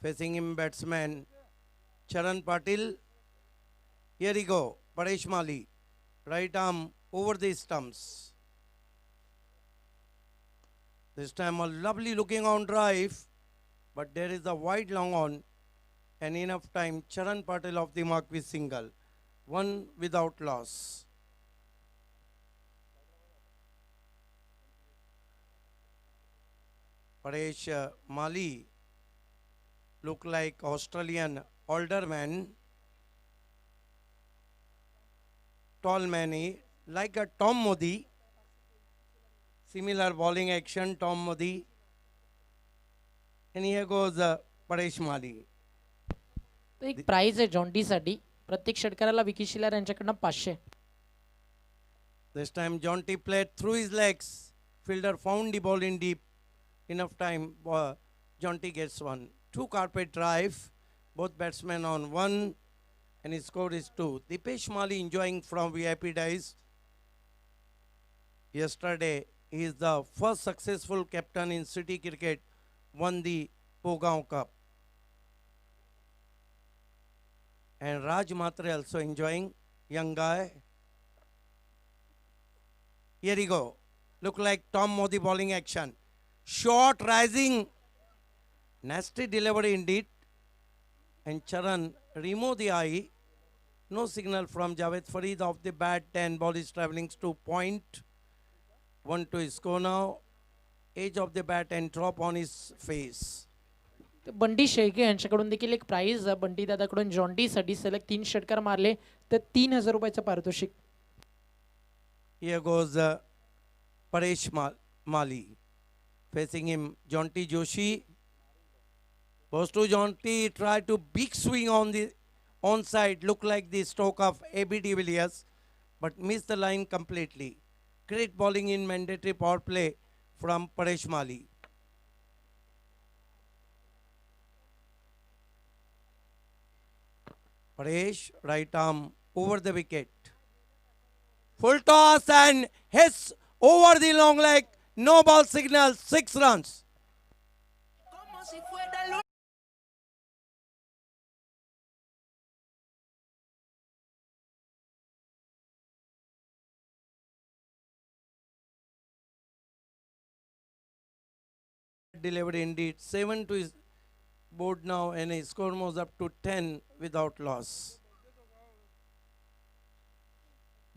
Facing him batsman Charan Patil. Here he go. Paresh Mali. Right arm over the stumps. This time a lovely looking on drive. But there is a wide long on. And enough time. Charan Patil off the mark with single. One without loss. Paresh Mali look like Australian older man, tall man, like a Tom Modi. Similar bowling action, Tom Modi. And here goes Paresh Mali. तो एक price आहे जॉन्टीसाठी. प्रत्येक षटकाराला Vicky शिलार यांच्याकडनं 500. This time Jonty played through his legs. Fielder found the ball in deep. Enough time. Jonty gets one. Two carpet drive. Both batsmen on one. And his score is 2. Dipesh Mali enjoying from VIP days. Yesterday, he is the first successful captain in city cricket. Won the Pogaon Cup. And Raj Matre also enjoying. Young guy. Here he go. Look like Tom Modi bowling action. Short rising. Nasty delivery indeed. And Charan remove the eye. No signal from Javed Farid off the bat. 10 ball is travelling to point. 1 to his score now. Edge of the bat and drop on his face. Bunty Shelke यांच्याकडून देखील एक price Bunty दादाकडून जॉन्टीसाठी सलग 3 षटकार मारले तर 3000 रुपयाचं पारितोषिक. Here goes Paresh Mali. Facing him, Jonty Joshi. Goes to Jonty, try to big swing on the onside. Look like the stroke of A.B. de Villiers, but missed the line completely. Great bowling in mandatory power play from Paresh Mali. Paresh, right arm over the wicket. Full toss and hits over the long leg. No ball signal, 6 runs. Delivered indeed. 7 to his board now and his score moves up to 10 without loss.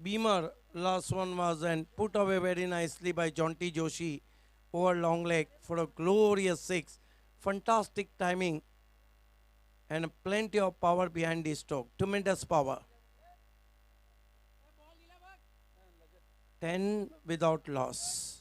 Beamer, last one was and put away very nicely by Jonty Joshi over long leg for a glorious 6. Fantastic timing and plenty of power behind the stroke. Tremendous power. 10 without loss.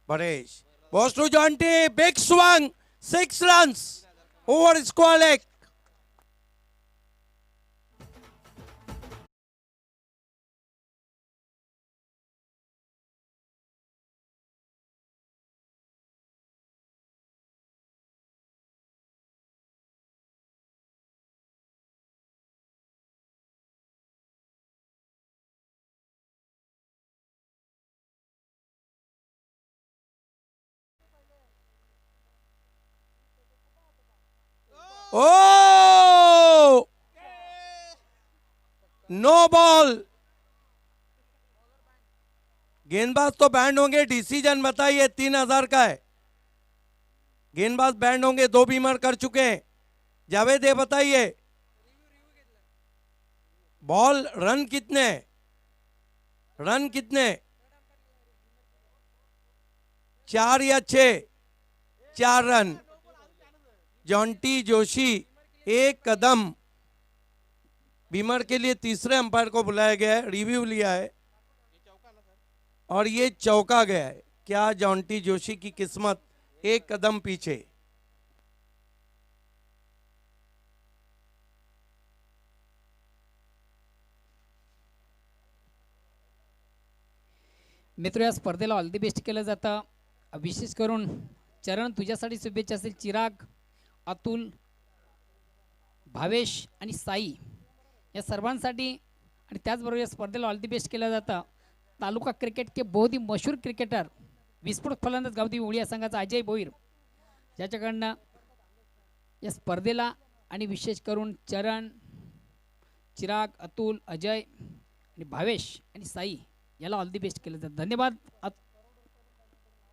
Paresh. Goes to Jonty. Big swing. 6 runs. Over square leg. Oh! No ball. गेंदबाज तो band होंगे. Decision बताइए. 3000 का है. गेंदबाज band होंगे. 2 Beamer कर चुके हैं. जावेद ये बताइए बॉल रन कितने? रन कितने? 4 या 6? 4 रन. जॉन्टी जोशी 1 कदम. बीमर के लिए तीसरे अंपायर को बुलाया गया है. रिव्यू लिया है और ये चौका गया है. क्या जॉन्टी जोशी की किस्मत 1 कदम पीछे. मित्र, या स्पर्धेला ऑल दी बेस्ट केलं जातं. विशेष करून चरण, तुझ्यासाठी शुभेच्छा असतील. चिराग, अतुल, भावेश आणि साई या सर्वांसाठी, आणि त्याचबरोबर या स्पर्धेला ऑल दी बेस्ट केलं जातं तालुका क्रिकेट के बहुत ही मशहूर क्रिकेटर, विस्फोटक फलंदाज गावठी उळिया संघाचा अजय भोईर, ज्याच्याकडनं या स्पर्धेला आणि विशेष करून चरण, चिराग, अतुल, अजय आणि भावेश आणि साई याला ऑल दी बेस्ट केलं जातं. धन्यवाद.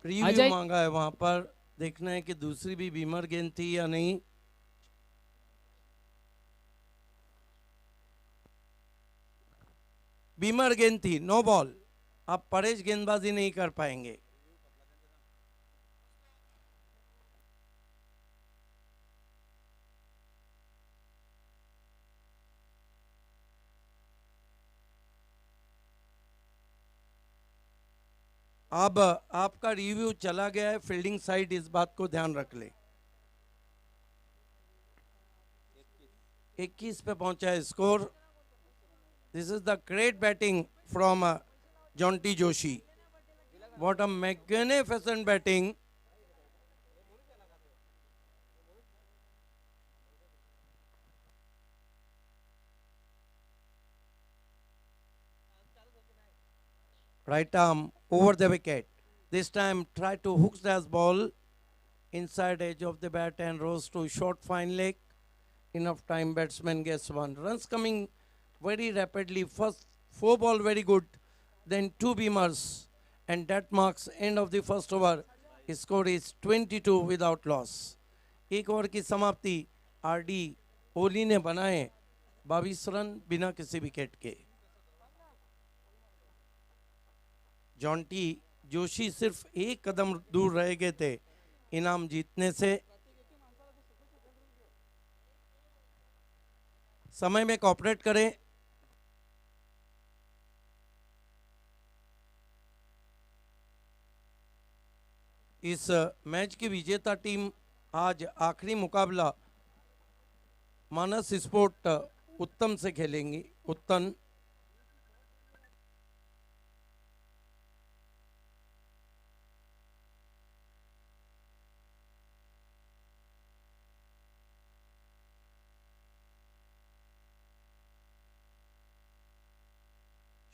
प्रीव्यू अजय- मांगा है, वहां पर देखना है कि दूसरी भी बीमर गेंद थी या नहीं. बीमर गेंद थी, नो बॉल. आप परेश गेंदबाजी नहीं कर पाएंगे. अब आपका रिव्यू चला गया है फील्डिंग साइड, इस बात को ध्यान रख ले. 21 पे पहुंचा है score. This is the great batting from Jonty Joshi. What a magnificent batting. Right arm over the wicket. This time try to hook that ball inside edge of the bat and rose to short fine leg. Enough time, batsman gets one. Runs coming very rapidly. First 4 ball very good, then 2 beamers, and that marks end of the first over. Score is 22 without loss. एक over की समाप्ति RD ओली ने बनाए 22 run बिना किसी wicket के. Jonty Joshi सिर्फ एक कदम दूर रह गए थे इनाम जीतने से. समय में कोऑपरेट करें. इस मैच की विजेता टीम आज आखिरी मुकाबला मानस स्पोर्ट उत्तम से खेलेंगी. उत्तम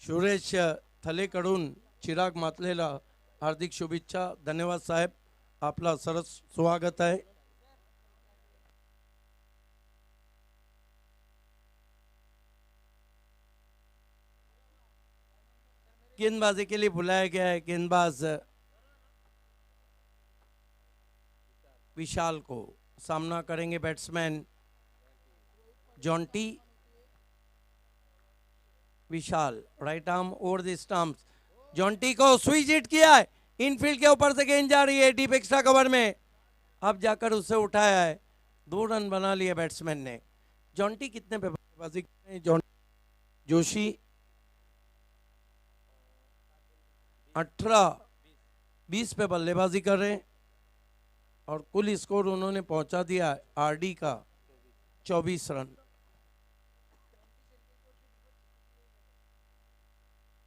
सुरेश थलेकडून चिराग मातलेला हार्दिक शुभेच्छा. धन्यवाद साहेब, आपला सरस स्वागत आहे. गेंदबाजी के लिए बुलाया गया है गेंदबाज विशाल को. सामना करेंगे batsman Jonty. Vishal right arm over the stumps. Jonty को स्विच हिट किया है. इनफील्ड के ऊपर से गेंद जा रही है डीप एक्स्ट्रा कवर में. अब जाकर उसे उठाया है. 2 रन बना लिए बैट्समैन ने. जॉन्टी कितने पे बल्लेबाजी कर रहे हैं? जोशी 18-20 पे बल्लेबाजी कर रहे हैं और कुल स्कोर उन्होंने पहुंचा दिया आरडी का 24 रन.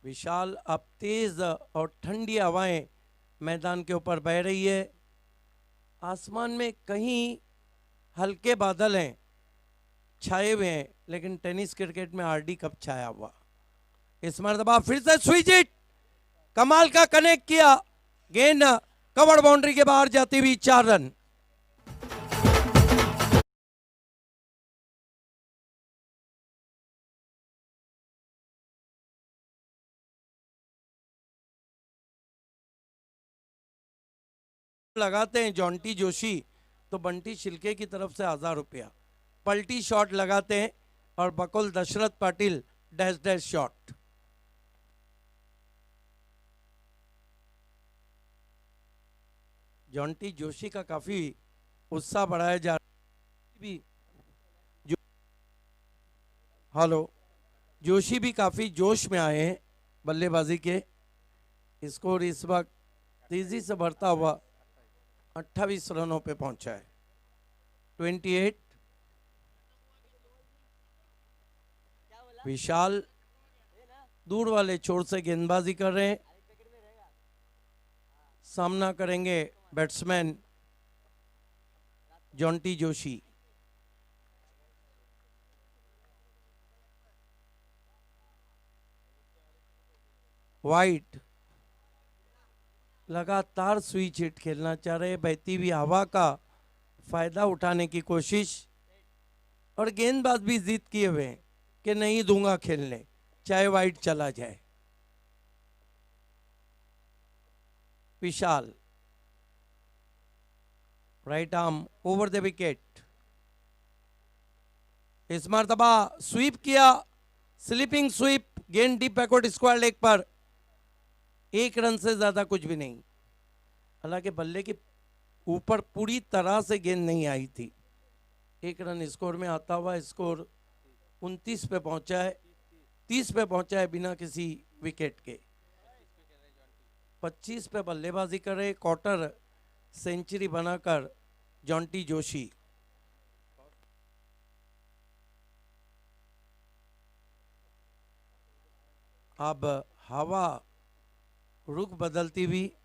विशाल, अब तेज और ठंडी हवाएं मैदान के ऊपर बह रही है. आसमान में कहीं हल्के बादल हैं, छाए हुए हैं, लेकिन टेनिस क्रिकेट में आरडी कब छाया हुआ. इस मरतबा फिर से स्विच हिट, कमाल का कनेक्ट किया. गेंद कवर बाउंड्री के बाहर जाती हुई 4 रन. लगाते हैं जॉन्टी जोशी तो बंटी शिल्के की तरफ से 1000 रुपया. पलटी शॉट लगाते हैं और Bakul Dashrath Patil dash dash shot. Jonty Joshi का काफी उत्साह बढ़ाया जा रहा है. हेलो, जोशी भी काफी जोश में आए हैं बल्लेबाजी के. स्कोर इस वक्त तेजी से बढ़ता हुआ 28 रनों पे पहुंचा है. 28. विशाल दूर वाले छोर से गेंदबाजी कर रहे हैं. सामना करेंगे बैट्समैन जॉन्टी जोशी। वाइट लगातार स्विच हिट खेलना चाह रहे, बहती हुई हवा का फायदा उठाने की कोशिश, और गेंदबाज भी जिद किए हुए हैं कि नहीं दूंगा खेलने चाहे वाइट चला जाए। Vishal right arm over the wicket, इस मरतबा स्वीप किया, स्लीपिंग स्वीप, गेंद डीप बैकवर्ड स्क्वायर लेग पर, 1 रन से ज्यादा कुछ भी नहीं। हालांकि बल्ले के ऊपर पूरी तरह से गेंद नहीं आई थी। 1 रन स्कोर में आता हुआ स्कोर 29 पे पहुंचा है, 30 पे पहुंचा है बिना किसी विकेट के। 25 पे बल्लेबाजी करे, क्वार्टर सेंचुरी बनाकर जॉन्टी जोशी। अब हवा रुख बदलती हुई,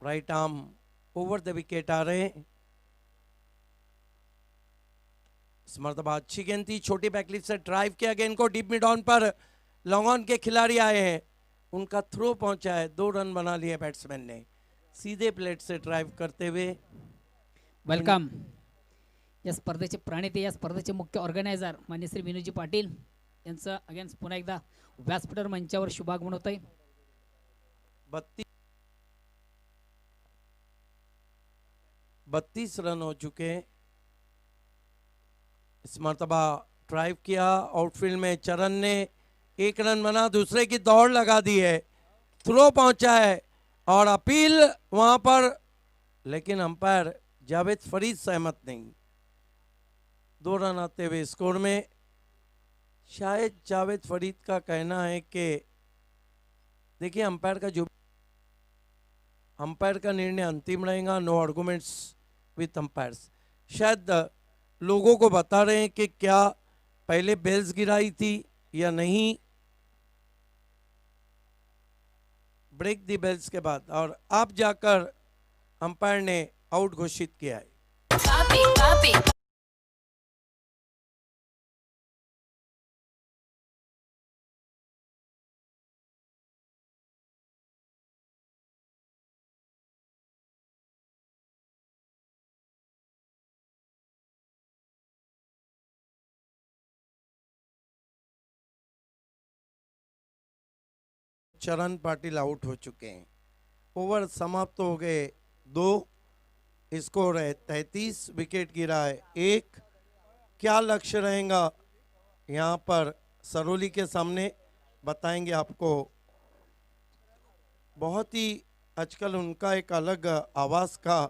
right arm over the wicket आ रहे हैं। इस मरतबा अच्छी गेंद थी, छोटी बैकलिफ्ट से ड्राइव किया गेंद को डीप मिड ऑन पर, लॉन्ग ऑन के खिलाड़ी आए हैं, उनका थ्रो पहुंचा है, 2 रन बना लिए बैट्समैन ने सीधे प्लेट से ड्राइव करते हुए। वेलकम। या स्पर्धेचे प्रणेते, या स्पर्धेचे मुख्य ऑर्गनायझर मान्य श्री विनोदजी पाटील यांचं अगेन्स्ट पुन्हा एकदा व्यासपीठावर मंचावर शुभागमन होत आहे। 32 रन हो चुके हैं। इस मरतबा ड्राइव किया आउटफील्ड में, चरण ने 1 रन बना, दूसरे की दौड़ लगा दी है, थ्रो पहुंचा है और अपील वहां पर, लेकिन अंपायर जावेद फरीद सहमत नहीं। 2 रन आते हुए स्कोर में। शायद जावेद फरीद का कहना है कि देखिए अंपायर का निर्णय अंतिम रहेगा, नो आर्गुमेंट्स विथ अंपायर्स। शायद लोगों को बता रहे हैं कि क्या पहले बेल्स गिराई थी या नहीं, ब्रेक दी बेल्स के बाद, और अब जाकर अंपायर ने आउट घोषित किया है। चरण पाटिल आउट हो चुके हैं। ओवर समाप्त हो गए 2, स्कोर है 33, विकेट गिरा है 1। क्या लक्ष्य रहेगा यहाँ पर सरोली के सामने बताएंगे आपको। बहुत ही आजकल उनका एक अलग आवाज़ का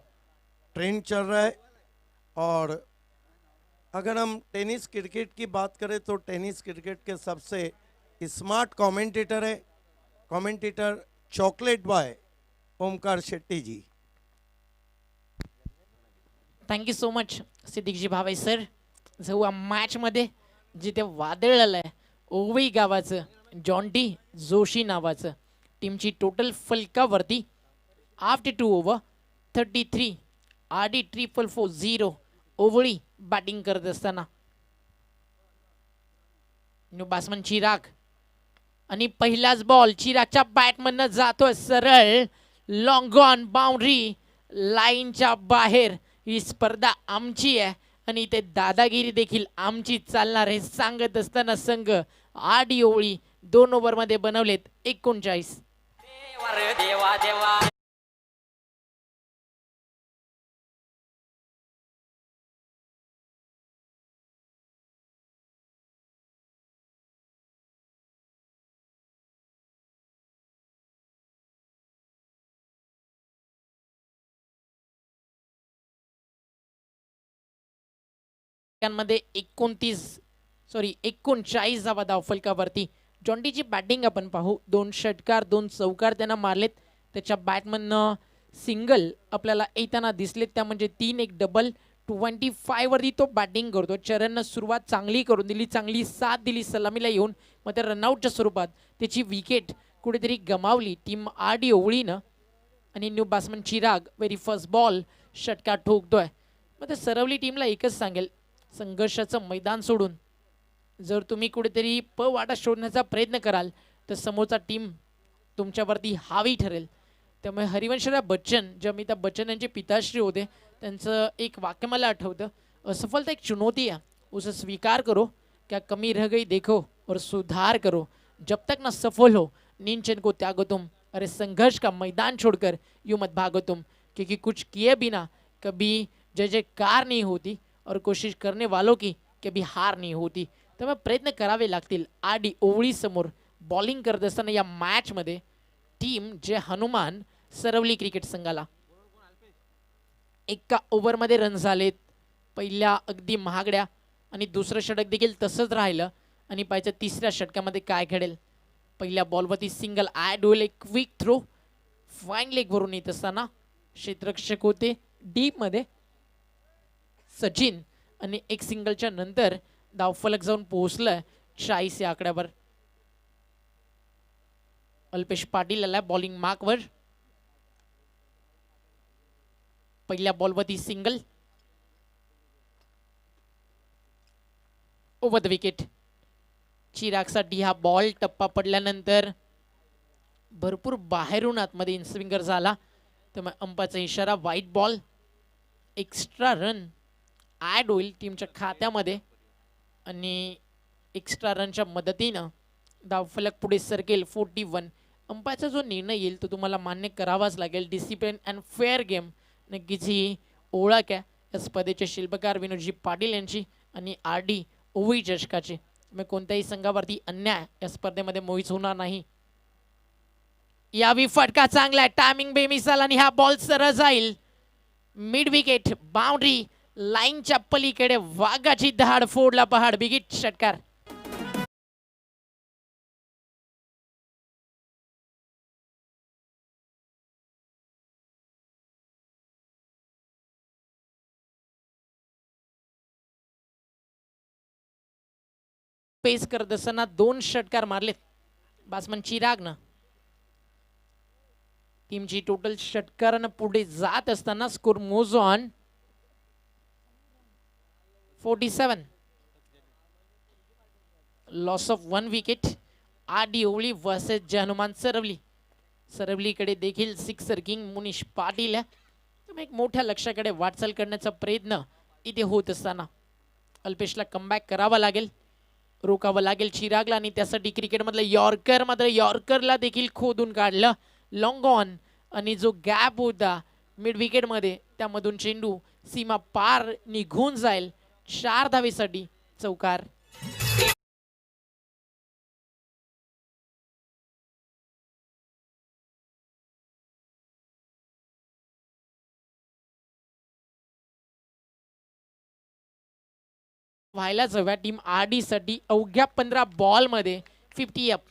ट्रेंड चल रहा है, और अगर हम टेनिस क्रिकेट की बात करें तो टेनिस क्रिकेट के सबसे स्मार्ट कमेंटेटर है commentator chocolate boy Omkar Shetty ji. Thank you so much Siddiqji Bhave sir. जेव्हा मॅचमध्ये जिथे वादळ आलंय ओवई गावाचं जॉन्टी जोशी नावाचं, टीमची टोटल फलकावरती आफ्टर 2 ओव्हर 33 RD 444 ओवळी बॅटिंग करत असताना न्यू बॅट्समन चिराग, आणि पहिलाच बॉल चिरागच्या बॅटमधनं जातोय सरळ लॉंग ऑन बाउंड्री लाईनच्या बाहेर। ही स्पर्धा आमची आहे आणि इथे दादागिरी देखील आमची चालणार आहे सांगत असताना संघ 8 ओळी 2 ओव्हरमध्ये बनवलेत 39। देवा देवा मध्ये 39 धावा धावफलकावरती। जॉन्टीची बॅटिंग आपण पाहू, 2 षटकार 2 चौकार त्यांना मारलेत, त्याच्या बॅटमधनं सिंगल आपल्याला येताना दिसलेत, त्या म्हणजे 3 एक डबल 25 वरती तो बॅटिंग करतो. चरणनं सुरुवात चांगली करून दिली, चांगली साथ दिली सलामीला येऊन, मग त्या रनआउटच्या स्वरूपात त्याची विकेट कुठेतरी गमावली टीम आरडी ओवळीनं. आणि new batsman Chirag very first ball षटकार ठोकतोय. मग त्या सरवली टीमला एकच सांगेल, संघर्षाचं मैदान सोडून जर तुम्ही कुठेतरी वाटा शोधण्याचा प्रयत्न कराल तर समोरचा टीम तुमच्यावरती हावी ठरेल. त्यामुळे हरिवंशराव बच्चन जे अमिताभ बच्चन यांचे पिताश्री होते, त्यांचं एक वाक्य मला आठवतं, असफलता एक चुनौती है, उसे स्वीकार करो, क्या कमी रह गई देखो और सुधार करो, जब तक ना सफल हो नींद चैन को त्यागो तुम, अरे संघर्ष का मैदान छोड़कर यूं मत भागो तुम, क्योंकि कुछ किए बिना कभी जय जयकार नहीं होती और कोशिश करने वालों की कभी हार नहीं होती. त्यामुळे प्रयत्न करावे लागतील. आरडी ओवळी समोर बॉलिंग करत असताना या मॅचमध्ये टीम जय हनुमान सरवली क्रिकेट संघाला. एका ओव्हरमध्ये रन झालेत पहिल्या अगदी महागड्या, आणि दुसरं षटक देखील तसंच राहिलं. आणि पाहिजे तिसऱ्या षटकामध्ये काय घडेल. पहिल्या बॉलवरती सिंगल ॲड होईल, एक क्विक थ्रो फाईन लेग भरून येत असताना क्षेत्ररक्षक होते डीपमध्ये सचिन, आणि एक सिंगलच्या नंतर धावफलक जाऊन पोहोचलं 40 या आकड्यावर. अल्पेश पाटील आला बॉलिंग मार्कवर. पहिल्या बॉलवरती सिंगल ओव्हर द विकेट. चिरागसाठी हा बॉल टप्पा पडल्यानंतर भरपूर बाहेरून आतमध्ये इनस्विंगर झाला, त्यामुळे अंपाचा इशारा wide ball. Extra run add होईल टीमच्या खात्यामध्ये, आणि एक्स्ट्रा रनच्या मदतीनं धावफलक पुढे सरकेल 41. अंपायरचा जो निर्णय येईल तो तुम्हाला मान्य करावाच लागेल. डिसिप्लिन अँड फेअर गेम नक्कीच ही ओळख आहे या स्पर्धेचे शिल्पकार विनोदजी पाटील यांची आणि आरडी ओवळी चषकाचे. मग कोणत्याही संघावरती अन्याय या स्पर्धेमध्ये मोहित होणार नाही. यावी फटका चांगला आहे, टायमिंग बेमिसाल, आणि हा बॉल सरळ जाईल मिड विकेट बाउंड्री लाईनच्या पलीकडे. वाघाची दहाड फोडला पहाड, बिगिट षटकार. पेस करत असताना 2 षटकार मारलेत बॅट्समन चिरागनं. टीमची टोटल षटकारानं पुढे जात असताना स्कोर मोज on 47. Loss of 1 wicket. RD Owali versus Jay Hanuman Sarawali. सरवलीकडे देखील सिक्सर किंग मुनीश पाटील आहे. एक मोठ्या लक्ष्याकडे वाटचाल करण्याचा प्रयत्न इथे होत असताना अल्पेशला कमबॅक करावा लागेल, रोकावं लागेल चिरागला, आणि त्यासाठी क्रिकेटमधलं यॉर्कर, मात्र यॉर्करला देखील खोदून काढलं लॉंग ऑन, आणि जो गॅप होता मिड विकेटमध्ये त्यामधून चेंडू सीमा पार निघून जाईल. 4 धावेसाठी चौकार. व्हायलाच हव्या टीम आरडी साठी. अवघ्या 15 बॉलमध्ये 50 अप.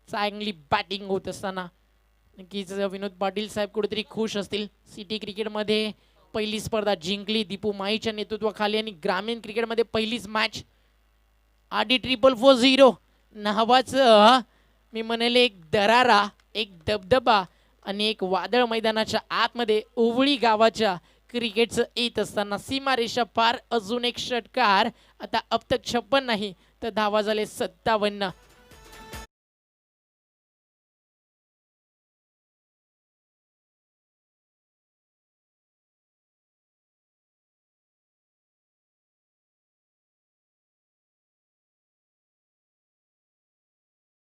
चांगली बॅटिंग होत असताना नक्कीच विनोद पाटील साहेब कुठेतरी खुश असतील. सिटी क्रिकेटमध्ये पहिली स्पर्धा जिंकली दीपू माईच्या नेतृत्वाखाली, आणि ग्रामीण क्रिकेटमध्ये पहिलीच मॅच. आरडी 440 नावाचं मी म्हणेल एक दरारा, एक दबदबा आणि एक वादळ मैदानाच्या आतमध्ये ओवळी गावाच्या क्रिकेटचं येत असताना सीमारेषा पार अजून एक षटकार. आता अब तक 56 नाही तर धावा झाले 57.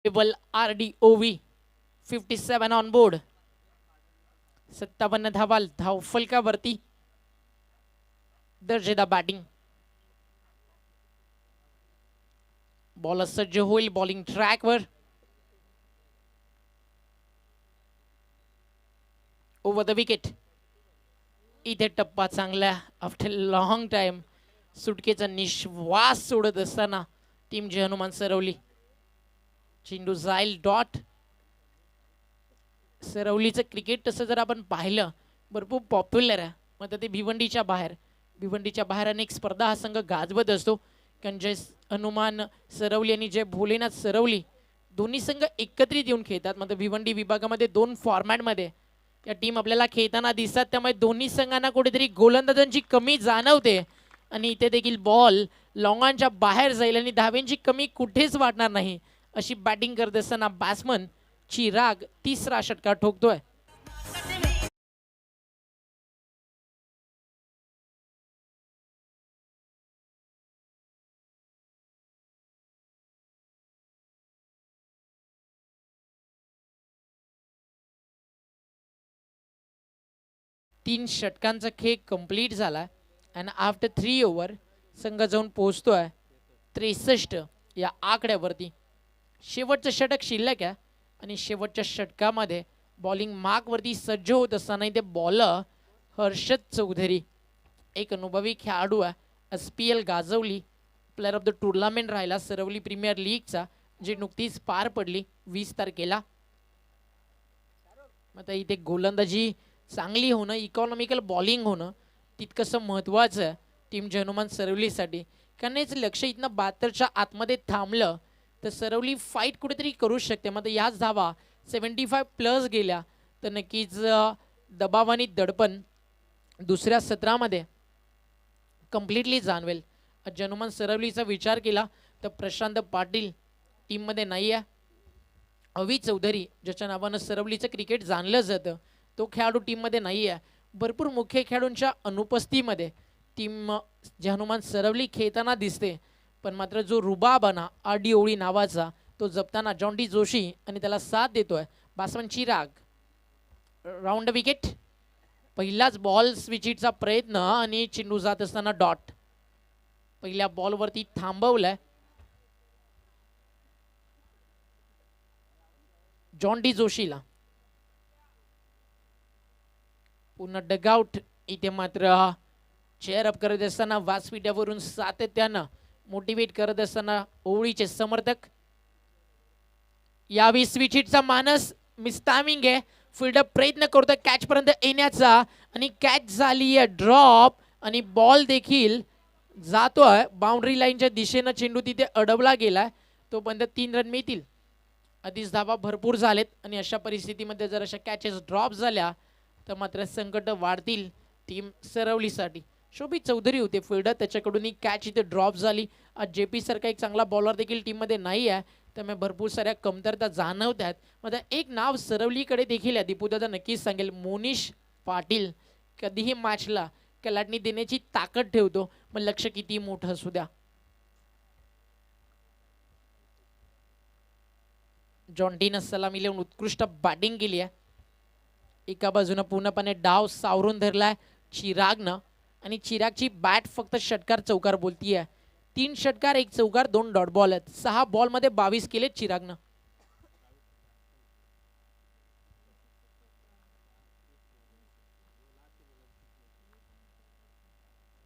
टेबल आरडी ओवी 57 ऑन बोर्ड. 57 धावा धावफलकावरती. दर्जेदार बॅटिंग. बॉलर सज्ज होईल बॉलिंग ट्रॅकवर. Over the wicket. इथे टप्पा चांगला आफ्टर लॉंग टाइम सुटकेचा निश्वास सोडत असताना टीम जय हनुमान सरवली. चेंडू जाईल डॉट. सरवलीचं क्रिकेट तसं जर आपण पाहिलं भरपूर पॉप्युलर आहे, मग ते भिवंडीच्या बाहेर भिवंडीच्या बाहेर अनेक स्पर्धा हा संघ गाजवत असतो. कारण जय हनुमान सरवली आणि जय भोलेनाथ सरवली दोन्ही संघ एकत्रित येऊन खेळतात. मात्र भिवंडी विभागामध्ये 2 फॉर्मॅटमध्ये या टीम आपल्याला खेळताना दिसतात. त्यामुळे दोन्ही संघांना कुठेतरी गोलंदाजांची कमी जाणवते आणि इथे देखील बॉल लॉंगांच्या बाहेर जाईल आणि धाव्यांची कमी कुठेच वाटणार नाही अशी बॅटिंग करत असताना बॅट्समन चिराग 3रा षटकार ठोकतोय. तीन षटकांचा खेळ कंप्लीट झाला आणि आफ्टर 3 ओव्हर संघ जाऊन पोहोचतोय 63 या आकड्यावरती. शेवटचं षटक शिल्लक आहे आणि शेवटच्या षटकामध्ये बॉलिंग मार्कवरती सज्ज होत असताना इथे बॉलर हर्षद चौधरी एक अनुभवी खेळाडू आहे. SPL गाजवली प्लेअर ऑफ द टुर्नामेंट राहिला सरवली प्रीमियर लीगचा जी नुकतीच पार पडली 20 तारखेला. आता इथे गोलंदाजी चांगली होणं इकॉनॉमिकल बॉलिंग होणं तितकंसं महत्त्वाचं आहे टीम हनुमान सरवलीसाठी. कारण याचं लक्ष इथनं 72च्या आतमध्ये थांबलं तर सरवली फाईट कुठेतरी करू शकते. मात्र याच धावा 75+ गेल्या तर नक्कीच दबाव आणि दडपण दुसऱ्या सत्रामध्ये कम्प्लिटली जाणवेल. हनुमान सरवलीचा विचार केला तर प्रशांत पाटील टीममध्ये नाही आहे. अवी चौधरी ज्याच्या नावानं सरवलीचं क्रिकेट जाणलं जातं तो खेळाडू टीममध्ये नाही आहे. भरपूर मुख्य खेळाडूंच्या अनुपस्थितीमध्ये टीम हनुमान सरवली खेळताना दिसते. पण मात्र जो रुबाबाना RD ओळी नावाचा तो जपताना जॉन्टी जोशी आणि त्याला साथ देतोय बॅट्समन चिराग. Round wicket. पहिलाच बॉल स्विचिटचा प्रयत्न आणि चेंडू जात असताना डॉट. पहिल्या बॉलवरती थांबवलाय जॉन्टी जोशीला. पुन्हा डगआउट. इथे मात्र चेअर अप करत असताना व्यासपीठावरून सातत्यानं मोटिवेट करत असताना ओळीचे समर्थक. यावेळी स्विचिटचा मानस मिस्टामिंग आहे. फिल्डर प्रयत्न करतो कॅच पर्यंत येण्याचा आणि कॅच झाली आहे ड्रॉप आणि बॉल देखील जातोय बाउंड्री लाईनच्या दिशेनं. चेंडू तिथे अडवला गेलाय तोपर्यंत 3 रन मिळतील. आधीच धावा भरपूर झालेत आणि अशा परिस्थितीमध्ये जर अशा कॅचेस ड्रॉप झाल्या तर मात्र संकट वाढतील टीम सरवलीसाठी. शोभित चौधरी होते फिल्डर त्याच्याकडून ही कॅच इथे ड्रॉप झाली. आज JP सारखा एक चांगला बॉलर देखील टीममध्ये नाही आहे त्यामुळे भरपूर साऱ्या कमतरता जाणवत आहेत. मात्र एक नाव सरवलीकडे देखील आहे दीपूदादा नक्कीच सांगेल मोनिश पाटील. कधीही मॅचला कलाटणी देण्याची ताकद ठेवतो मग लक्ष किती मोठं असू द्या. जॉन्टीनं सलामी लावून उत्कृष्ट बॅटिंग केली आहे. एका बाजूनं पूर्णपणे डाव सावरून धरलाय चिरागनं आणि चिरागची बॅट फक्त षटकार चौकार बोलतीये. 3 षटकार 1 चौकार 2 डॉट बॉल आहेत. 6 बॉलमध्ये 22 केलेत चिरागनं.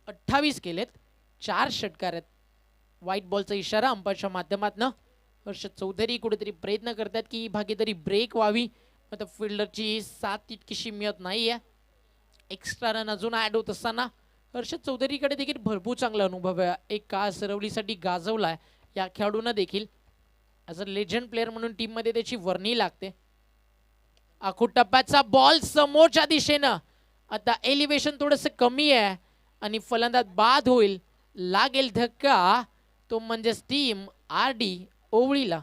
अठ्ठावीस केलेत. 4 षटकार आहेत. व्हाईट बॉलचा इशारा अंपायरच्या माध्यमातून. हर्षद चौधरी कुठेतरी प्रयत्न करतात की ही भागीदारी ब्रेक व्हावी मात्र फिल्डरची साथ तितकीशी मिळत नाहीये. एक्स्ट्रा रन अजून ऍड होत असताना हर्षद चौधरीकडे देखील भरपूर चांगला अनुभव आहे. एक काळ सरवलीसाठी गाजवलाय या खेळाडूंना देखील ॲज अ लेजंड प्लेअर म्हणून टीममध्ये त्याची वर्णी लागते. आखूड टप्प्याचा बॉल समोरच्या दिशेनं. आता एलिव्हेशन थोडंसं कमी आहे आणि फलंदाज बाद होईल. लागेल धक्का तो म्हणजेच टीम RD ओवळीला.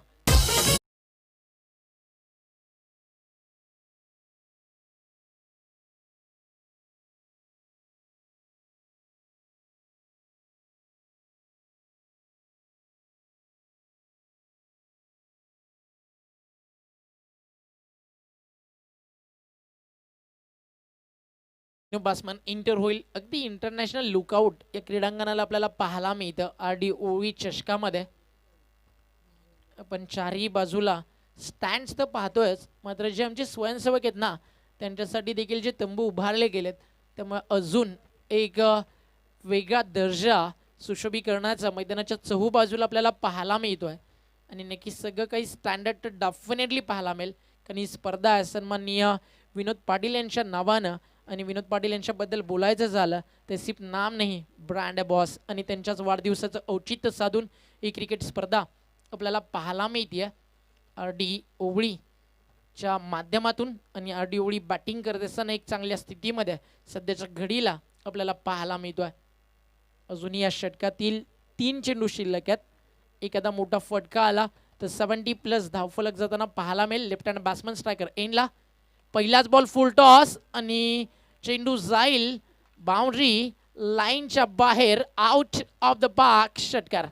बॅट्समन इंटर होईल. अगदी इंटरनॅशनल लुकआउट या क्रीडांगणाला आपल्याला पाहायला मिळतं RD ओळी चषकामध्ये. आपण चारही बाजूला स्टँड्स तर पाहतोयच मात्र जे आमचे स्वयंसेवक आहेत ना त्यांच्यासाठी देखील जे तंबू उभारले गेलेत त्यामुळे अजून एक वेगळा दर्जा सुशोभीकरणाचा मैदानाच्या चहूबाजूला आपल्याला पाहायला मिळतोय आणि नक्की सगळं काही स्टँडर्ड तर डेफिनेटली पाहायला मिळेल. कारण ही स्पर्धा आहे सन्माननीय विनोद पाटील यांच्या नावानं आणि विनोद पाटील यांच्याबद्दल बोलायचं झालं तर सिर्फ नाम नाही ब्रँड बॉस आणि त्यांच्याच वाढदिवसाचं औचित्य साधून ही क्रिकेट स्पर्धा आपल्याला पाहायला मिळते RD ओवळीच्या माध्यमातून आणि RD ओवळी बॅटिंग करत असताना एक चांगल्या स्थितीमध्ये सध्याच्या घडीला आपल्याला पाहायला मिळतोय. अजून या षटकातील 3 चेंडू शिल्लक आहेत. एखादा मोठा फटका आला तर 70+ धावफलक जाताना पाहायला मिळेल. लेफ्ट हँड बॅट्समन स्ट्रायकर एंडला पहिलाच बॉल फुल टॉस आणि चेंडू जाईल बाउंड्री लाईनच्या बाहेर आउट ऑफ द पार्क. षटकार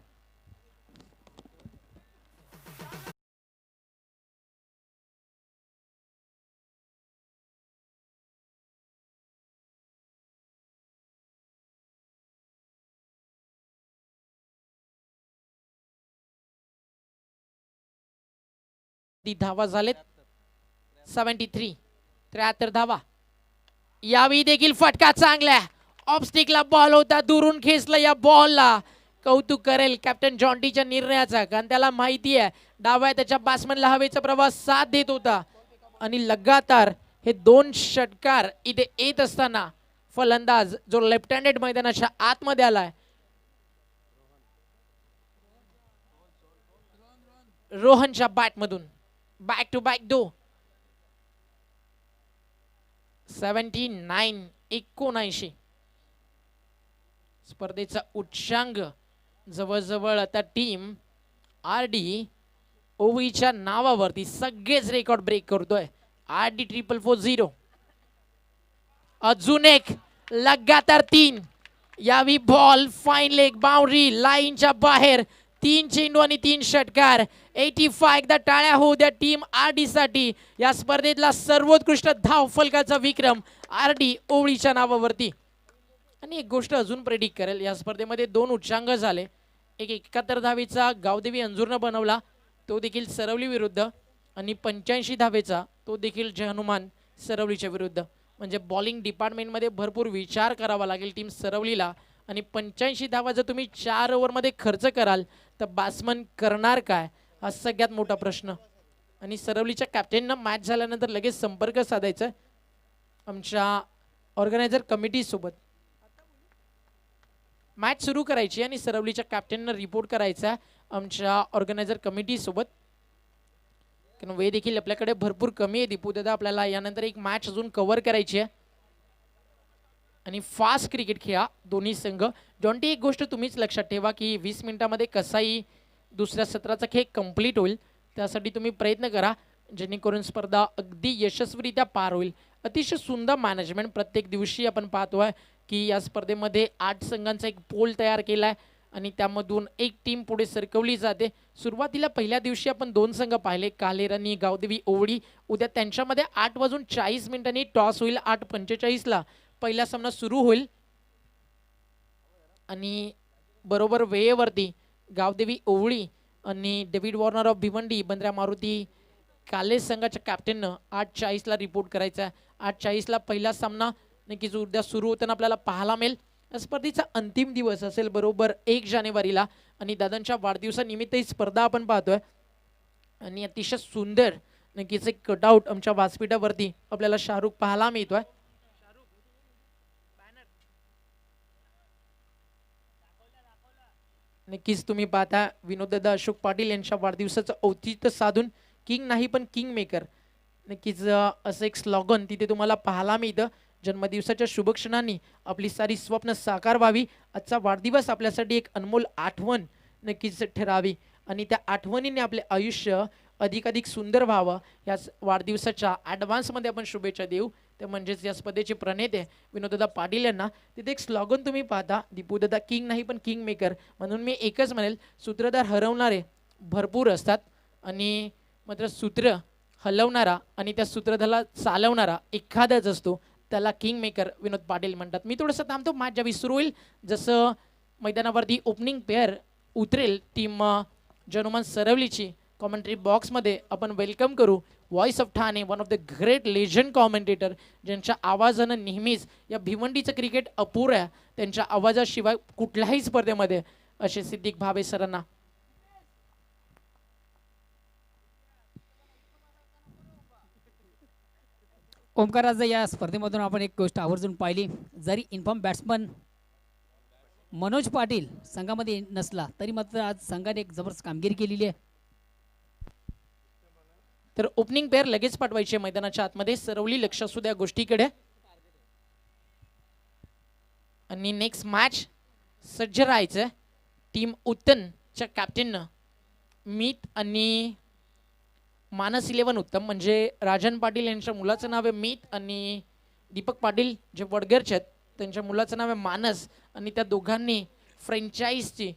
धावा झालेत 73 73 धावा. यावेळी देखील फटका चांगला ऑफस्टिकला बॉल होता दुरून खेचला. या बॉलला कौतुक करेल कॅप्टन जॉन्टीच्या निर्णयाचा कारण त्याला माहिती आहे डाव्या त्याच्या बॅट्समनला हवेचा प्रवास साथ देत होता आणि लगातार हे 2 षटकार इथे येत असताना फलंदाज जो लेफ्ट हँडेड मैदानाच्या आतमध्ये आलाय रोहनच्या बॅटमधून बॅक टू बॅक 79 स्पर्धेचा उच्चांक जवळजवळ आता टीम RD ओवळीच्या नावावरती सगळेच रेकॉर्ड ब्रेक करतोय. RD 440 अजून एक लगातार 3. यावी बॉल फाईन लेग बाउंड्री लाईनच्या बाहेर 3 चेंडू आणि 3 षटकार. 85 एकदा टाळ्या होऊ द्या टीम RD साठी. या स्पर्धेतला सर्वोत्कृष्ट धाव फलकाचा विक्रम RD ओवळीच्या नावावरती. आणि एक गोष्ट अजून प्रेडिक्ट करेल या स्पर्धेमध्ये 2 उच्चांक झाले. एक 71 धावेचा गावदेवी अंजुरनं बनवला तो देखील सरवली विरुद्ध आणि 85 धावेचा तो देखील जय हनुमान सरवलीच्या विरुद्ध. म्हणजे बॉलिंग डिपार्टमेंटमध्ये भरपूर विचार करावा लागेल टीम सरवलीला. आणि 85 धावा जर तुम्ही 4 ओव्हरमध्ये खर्च कराल तर बॅट्समन करणार काय हा सगळ्यात मोठा प्रश्न. आणि सरवलीच्या कॅप्टननं मॅच झाल्यानंतर लगेच संपर्क साधायचा आमच्या ऑर्गनायझर कमिटी सोबत. मॅच सुरू करायची आणि सरवलीच्या कॅप्टननं रिपोर्ट करायचा आमच्या ऑर्गनायझर कमिटी सोबत. कारण वेळ देखील आपल्याकडे भरपूर कमी आहे दीपू दादा. आपल्याला यानंतर एक मॅच अजून कव्हर करायची आहे आणि फास्ट क्रिकेट खेळा दोन्ही संघ. जॉन्टी एक गोष्ट तुम्हीच लक्षात ठेवा की 20 मिनिटामध्ये कसाही दुसऱ्या सत्राचा खेळ कंप्लीट होईल त्यासाठी तुम्ही प्रयत्न करा जेणेकरून स्पर्धा अगदी यशस्वीरित्या पार होईल. अतिशय सुंदर मॅनेजमेंट प्रत्येक दिवशी आपण पाहतोय की या स्पर्धेमध्ये 8 संघांचा एक पोल तयार केला आहे आणि त्यामधून एक टीम पुढे सरकवली जाते. सुरुवातीला पहिल्या दिवशी आपण 2 संघ पाहिले कालेर आणि गावदेवी ओवळी. उद्या त्यांच्यामध्ये 8:40 टॉस होईल. 8:45 पहिला सामना सुरू होईल आणि बरोबर वेळेवरती गावदेवी ओवळी आणि David Warner of Bhiwandi Bandra Maruti काले संघाच्या कॅप्टननं 8:40 रिपोर्ट करायचा आहे. 8:40 पहिला सामना नक्कीच उद्या सुरू होताना आपल्याला पाहायला मिळेल. स्पर्धेचा अंतिम दिवस असेल बरोबर 1 जानेवारीला आणि दादांच्या वाढदिवसानिमित्त ही स्पर्धा आपण पाहतोय आणि अतिशय सुंदर नक्कीच एक कटआउट आमच्या व्यासपीठावरती आपल्याला शाहरुख पाहायला मिळतोय. नक्कीच तुम्ही पाहता विनोददादा अशोक पाटील यांच्या वाढदिवसाचं औचित्य साधून किंग नाही पण किंग मेकर नक्कीच असं एक स्लोगन तिथे तुम्हाला पाहायला मिळतं. जन्मदिवसाच्या शुभक्षणांनी आपली सारी स्वप्न साकार व्हावी. आजचा वाढदिवस आपल्यासाठी एक अनमोल आठवण नक्कीच ठरावी आणि त्या आठवणीने आपले आयुष्य अधिकाधिक सुंदर व्हावं. या वाढदिवसाच्या ॲडव्हान्समध्ये आपण शुभेच्छा देऊ. ते म्हणजेच या स्पर्धेचे प्रणेते विनोददादा पाटील यांना. तिथे एक स्लोगन तुम्ही पाहता दीपूदादा किंग नाही पण किंग मेकर. म्हणून मी एकच म्हणेल सूत्रधार हरवणारे भरपूर असतात आणि मात्र सूत्र हलवणारा आणि त्या सूत्रधाराला चालवणारा एखादाच असतो त्याला किंग मेकर विनोद पाटील म्हणतात. मी थोडंसं थांबतो. मॅच ज्यावेळी सुरू होईल जसं मैदानावरती ओपनिंग पेअर उतरेल टीम जनुमान सरवलीची कॉमेंट्री बॉक्समध्ये आपण वेलकम करू voice of Thane one of the great legend commentator ज्यांच्या आवाजानं नेहमीच या भिवंडीचं क्रिकेट अपुरं आहे. त्यांच्या आवाजाशिवाय कुठल्याही स्पर्धेमध्ये असे सिद्दीक भावे सरांना. ओमकाराजा या स्पर्धेमधून आपण एक गोष्ट आवर्जून पाहिली, जरी इन्फॉर्म बॅट्समन मनोज पाटील संघामध्ये नसला तरी मात्र आज संघाने एक जबरदस्त कामगिरी केलेली आहे. तर ओपनिंग पेअर लगेच पाठवायचे मैदानाच्या आतमध्ये. सरवली लक्ष असू द्या गोष्टीकडे. आणि नेक्स्ट मॅच सज्ज राहायचं टीम उत्तनच्या कॅप्टननं. मीत आणि मानस 11 उत्तम म्हणजे राजन पाटील यांच्या मुलाचं नाव आहे मीत आणि दीपक पाटील जे वडगरचे आहेत त्यांच्या मुलाचं नाव आहे मानस. आणि त्या दोघांनी फ्रँचाईजची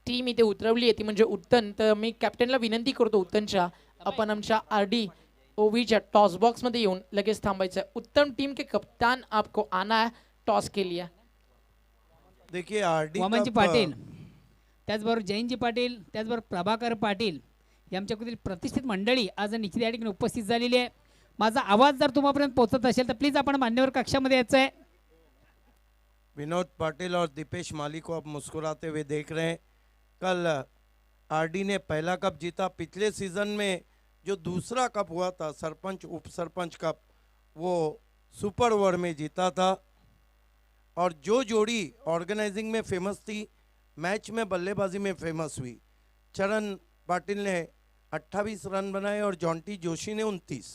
टीम इथे उतरवली आहे ती म्हणजे उत्तन. तर मी कॅप्टनला विनंती करतो उत्तनच्या, आपण आमच्या RD OVच्या टॉस बॉक्समध्ये येऊन लगेच थांबायचं आहे. उत्तम टीम के कप्तान आपको आना है, टॉस के लिए. देखिए आरडी वामनजी पाटील, त्याचबरोबर जयंतजी पाटील, त्याचबरोबर प्रभाकर पाटील ही आमच्याकडील प्रतिष्ठित मंडळी आज निश्चित या ठिकाणी उपस्थित झालेली आहे. माझा आवाज जर तुम्हापर्यंत पोहोचत असेल तर प्लीज आपण मान्यवर कक्षामध्ये यायचं आहे. विनोद पाटिल और दीपेश माली को आप मुस्कुराते हुए देख रहे हैं. कल आरडी ने पहला कप जीता. पिछले सीजन में जो दूसरा कप हुआ था सरपंच उप सरपंच कप, वो सुपर ओवर में जीता था. और जो जोड़ी ऑर्गेनाइजिंग में फेमस थी, मैच में बल्लेबाजी में फेमस हुई. चरण पाटिल ने 28 रन बनाए और जॉन्टी जोशी ने 29.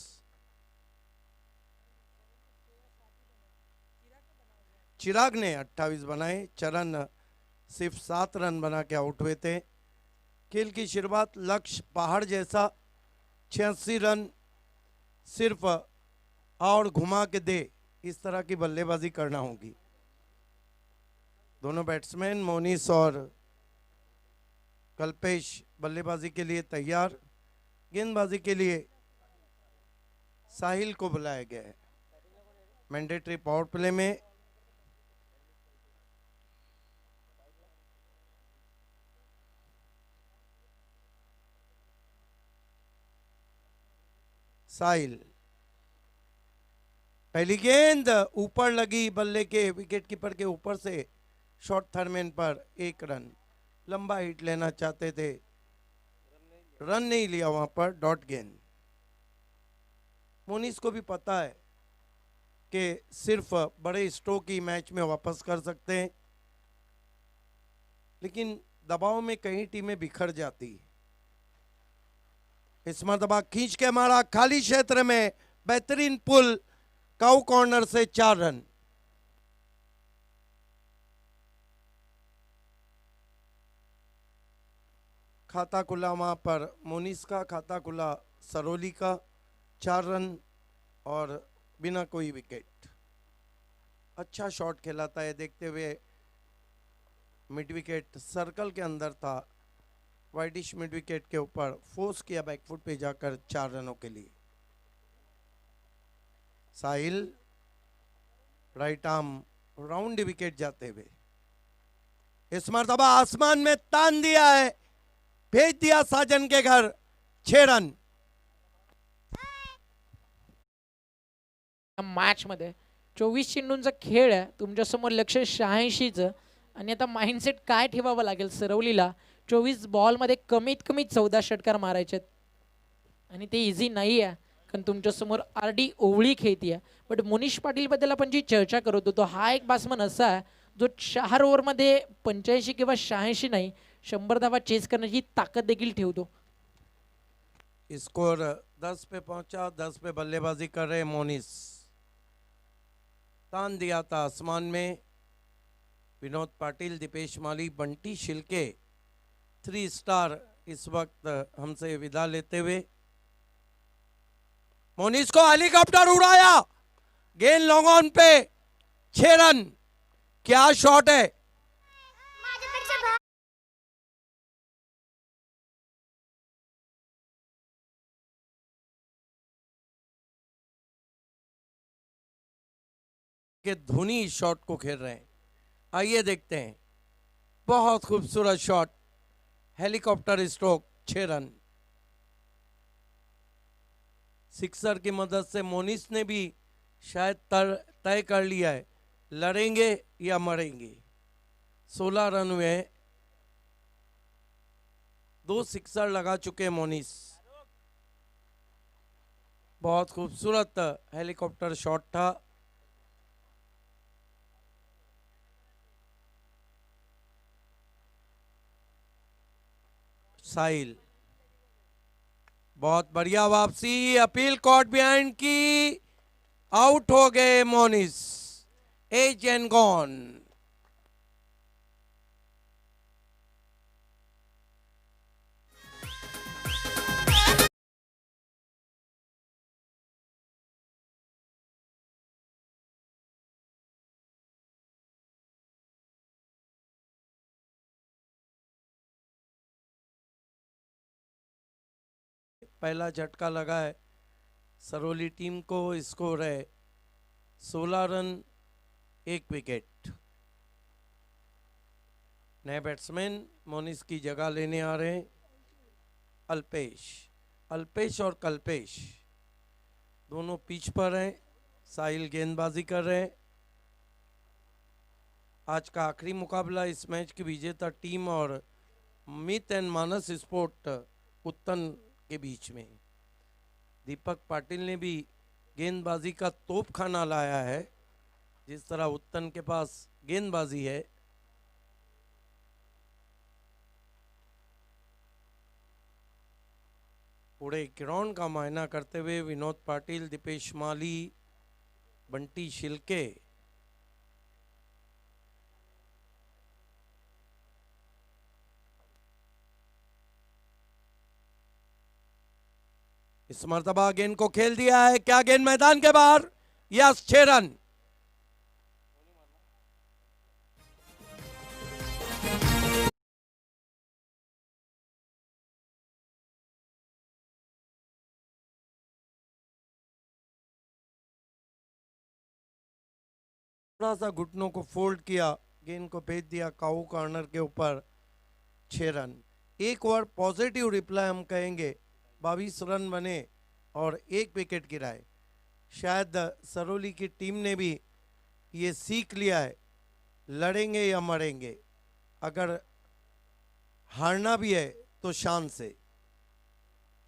चिराग ने 28 बनाए, चरण सिर्फ 7 रन बना के आउट हुए थे. खेल की शुरुआत लक्ष्य पहाड़ जैसा 86 रन सिर्फ और घुमा के दे, इस तरह की बल्लेबाजी करना होगी. दोनों बैट्समैन मोनिस और कल्पेश बल्लेबाजी के लिए तैयार. गेंदबाजी के लिए साहिल को बुलाया गया है. मैंडेटरी पावर प्ले में साहिल, पहली गेंद ऊपर लगी बल्ले के, विकेट कीपर के ऊपर से. शॉर्ट थर्मेन पर 1 रन. लंबा हिट लेना चाहते थे, रन नहीं लिया, वहां पर डॉट गेंद. मोनिस को भी पता है कि सिर्फ बड़े स्ट्रोक ही मैच में वापस कर सकते हैं, लेकिन दबाव में कई टीमें बिखर जाती. इस मरतबा खींच के मारा खाली क्षेत्र में, बेहतरीन पुल, काउ कॉर्नर से 4 रन. खाता खुला वहां पर मोनिस का, खाता खुला सरोली का. 4 रन और बिना कोई विकेट. अच्छा शॉट खेला था ये, देखते हुए मिड विकेट सर्कल के अंदर था. वाइडिश मिड विकेट के ऊपर फोर्स किया बैकफुट पे जाकर 4 रनों के लिए. Sahil right arm round wicket जाते हुए. इस मरतबा आसमान में तान दिया है, भेज दिया साजन के घर. 6 रन. मॅच मध्ये 24 चेंडूंचा खेळ आहे तुमच्यासमोर. लक्ष 86चं. आणि आता माइंडसेट काय ठेवावं लागेल सरवलीला. 24 बॉलमध्ये कमीत कमी 14 षटकार मारायचे आणि ते इझी नाही आहे, कारण तुमच्यासमोर RD ओवळी खेळती आहे. बट मोनिश पाटील बद्दल आपण जी चर्चा करत होतो, हा एक बॅट्समन असा आहे जो 4 ओव्हरमध्ये 85 किंवा 86 नाही 100 धावा चेस करण्याची ताकद देखील ठेवतो. स्कोर 10 पे पहुंचा. 10 पे बल्लेबाजी कर रहे मोनिस. तान दिया था आसमान में. विनोद पाटिल, दीपेश माली, बंटी शिल्के 3 स्टार इस वक्त हमसे विदा लेते हुए. मोनिस को हेलीकॉप्टर उड़ाया, गेंद लॉन्ग ऑन पे. 6 रन. क्या शॉट है. के धोनी इस शॉट को खेल रहे हैं. आइए देखते हैं. बहुत खूबसूरत shot, helicopter stroke. 6 run. Sixer की मदद से मोनिस ने भी शायद तय कर लिया है, लड़ेंगे या मरेंगे. 16 रन हुए. 2 सिक्सर लगा चुके मोनिस. बहुत खूबसूरत हेलीकॉप्टर शॉट था। साहिल, बहुत बढ़िया वापसी, अपील कॉट बिहाइंड की, आउट हो गए मोनिस, एज एंड गॉन। पहला झटका लगा है सरोली टीम को, स्कोर है 16 रन, 1 विकेट। नए बैट्समैन मोनिस की जगह लेने आ रहे हैं अल्पेश। अल्पेश और कल्पेश दोनों पिच पर हैं। साहिल गेंदबाजी कर रहे हैं। आज का आखिरी मुकाबला इस मैच की विजेता टीम और मित एंड मानस स्पोर्ट उत्तन के बीच में। दीपक पाटिल ने भी गेंदबाजी का तोप खाना लाया है। जिस तरह उत्तन के पास गेंदबाजी है, पूरे ग्राउंड का मायना करते हुए विनोद पाटिल, दीपेश माली, बंटी शिल्के, इस मर्तबा गेंद को खेल दिया है। क्या गेंद मैदान के बाहर? Yes, 6 run. थोड़ा सा घुटनों को फोल्ड किया, गेंद को भेज दिया काऊ कॉर्नर के ऊपर, 6 रन। एक ओवर पॉजिटिव रिप्लाई हम कहेंगे, 22 रन बने और 1 विकेट गिराए। शायद सरोली की टीम ने भी ये सीख लिया है, लड़ेंगे या मरेंगे। अगर हारना भी है तो शान से,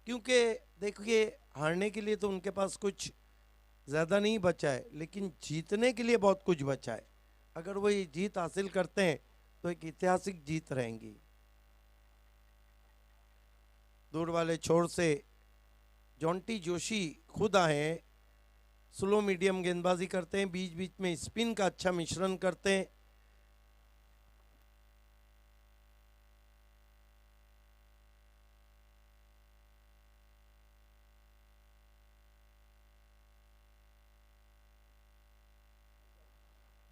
क्योंकि देखिए हारने के लिए तो उनके पास कुछ ज़्यादा नहीं बचा है, लेकिन जीतने के लिए बहुत कुछ बचा है। अगर वो ये जीत हासिल करते हैं तो एक ऐतिहासिक जीत रहेंगी। दूर वाले छोर से जॉन्टी जोशी खुद आए हैं। स्लो मीडियम गेंदबाजी करते हैं, बीच बीच में स्पिन का अच्छा मिश्रण करते हैं।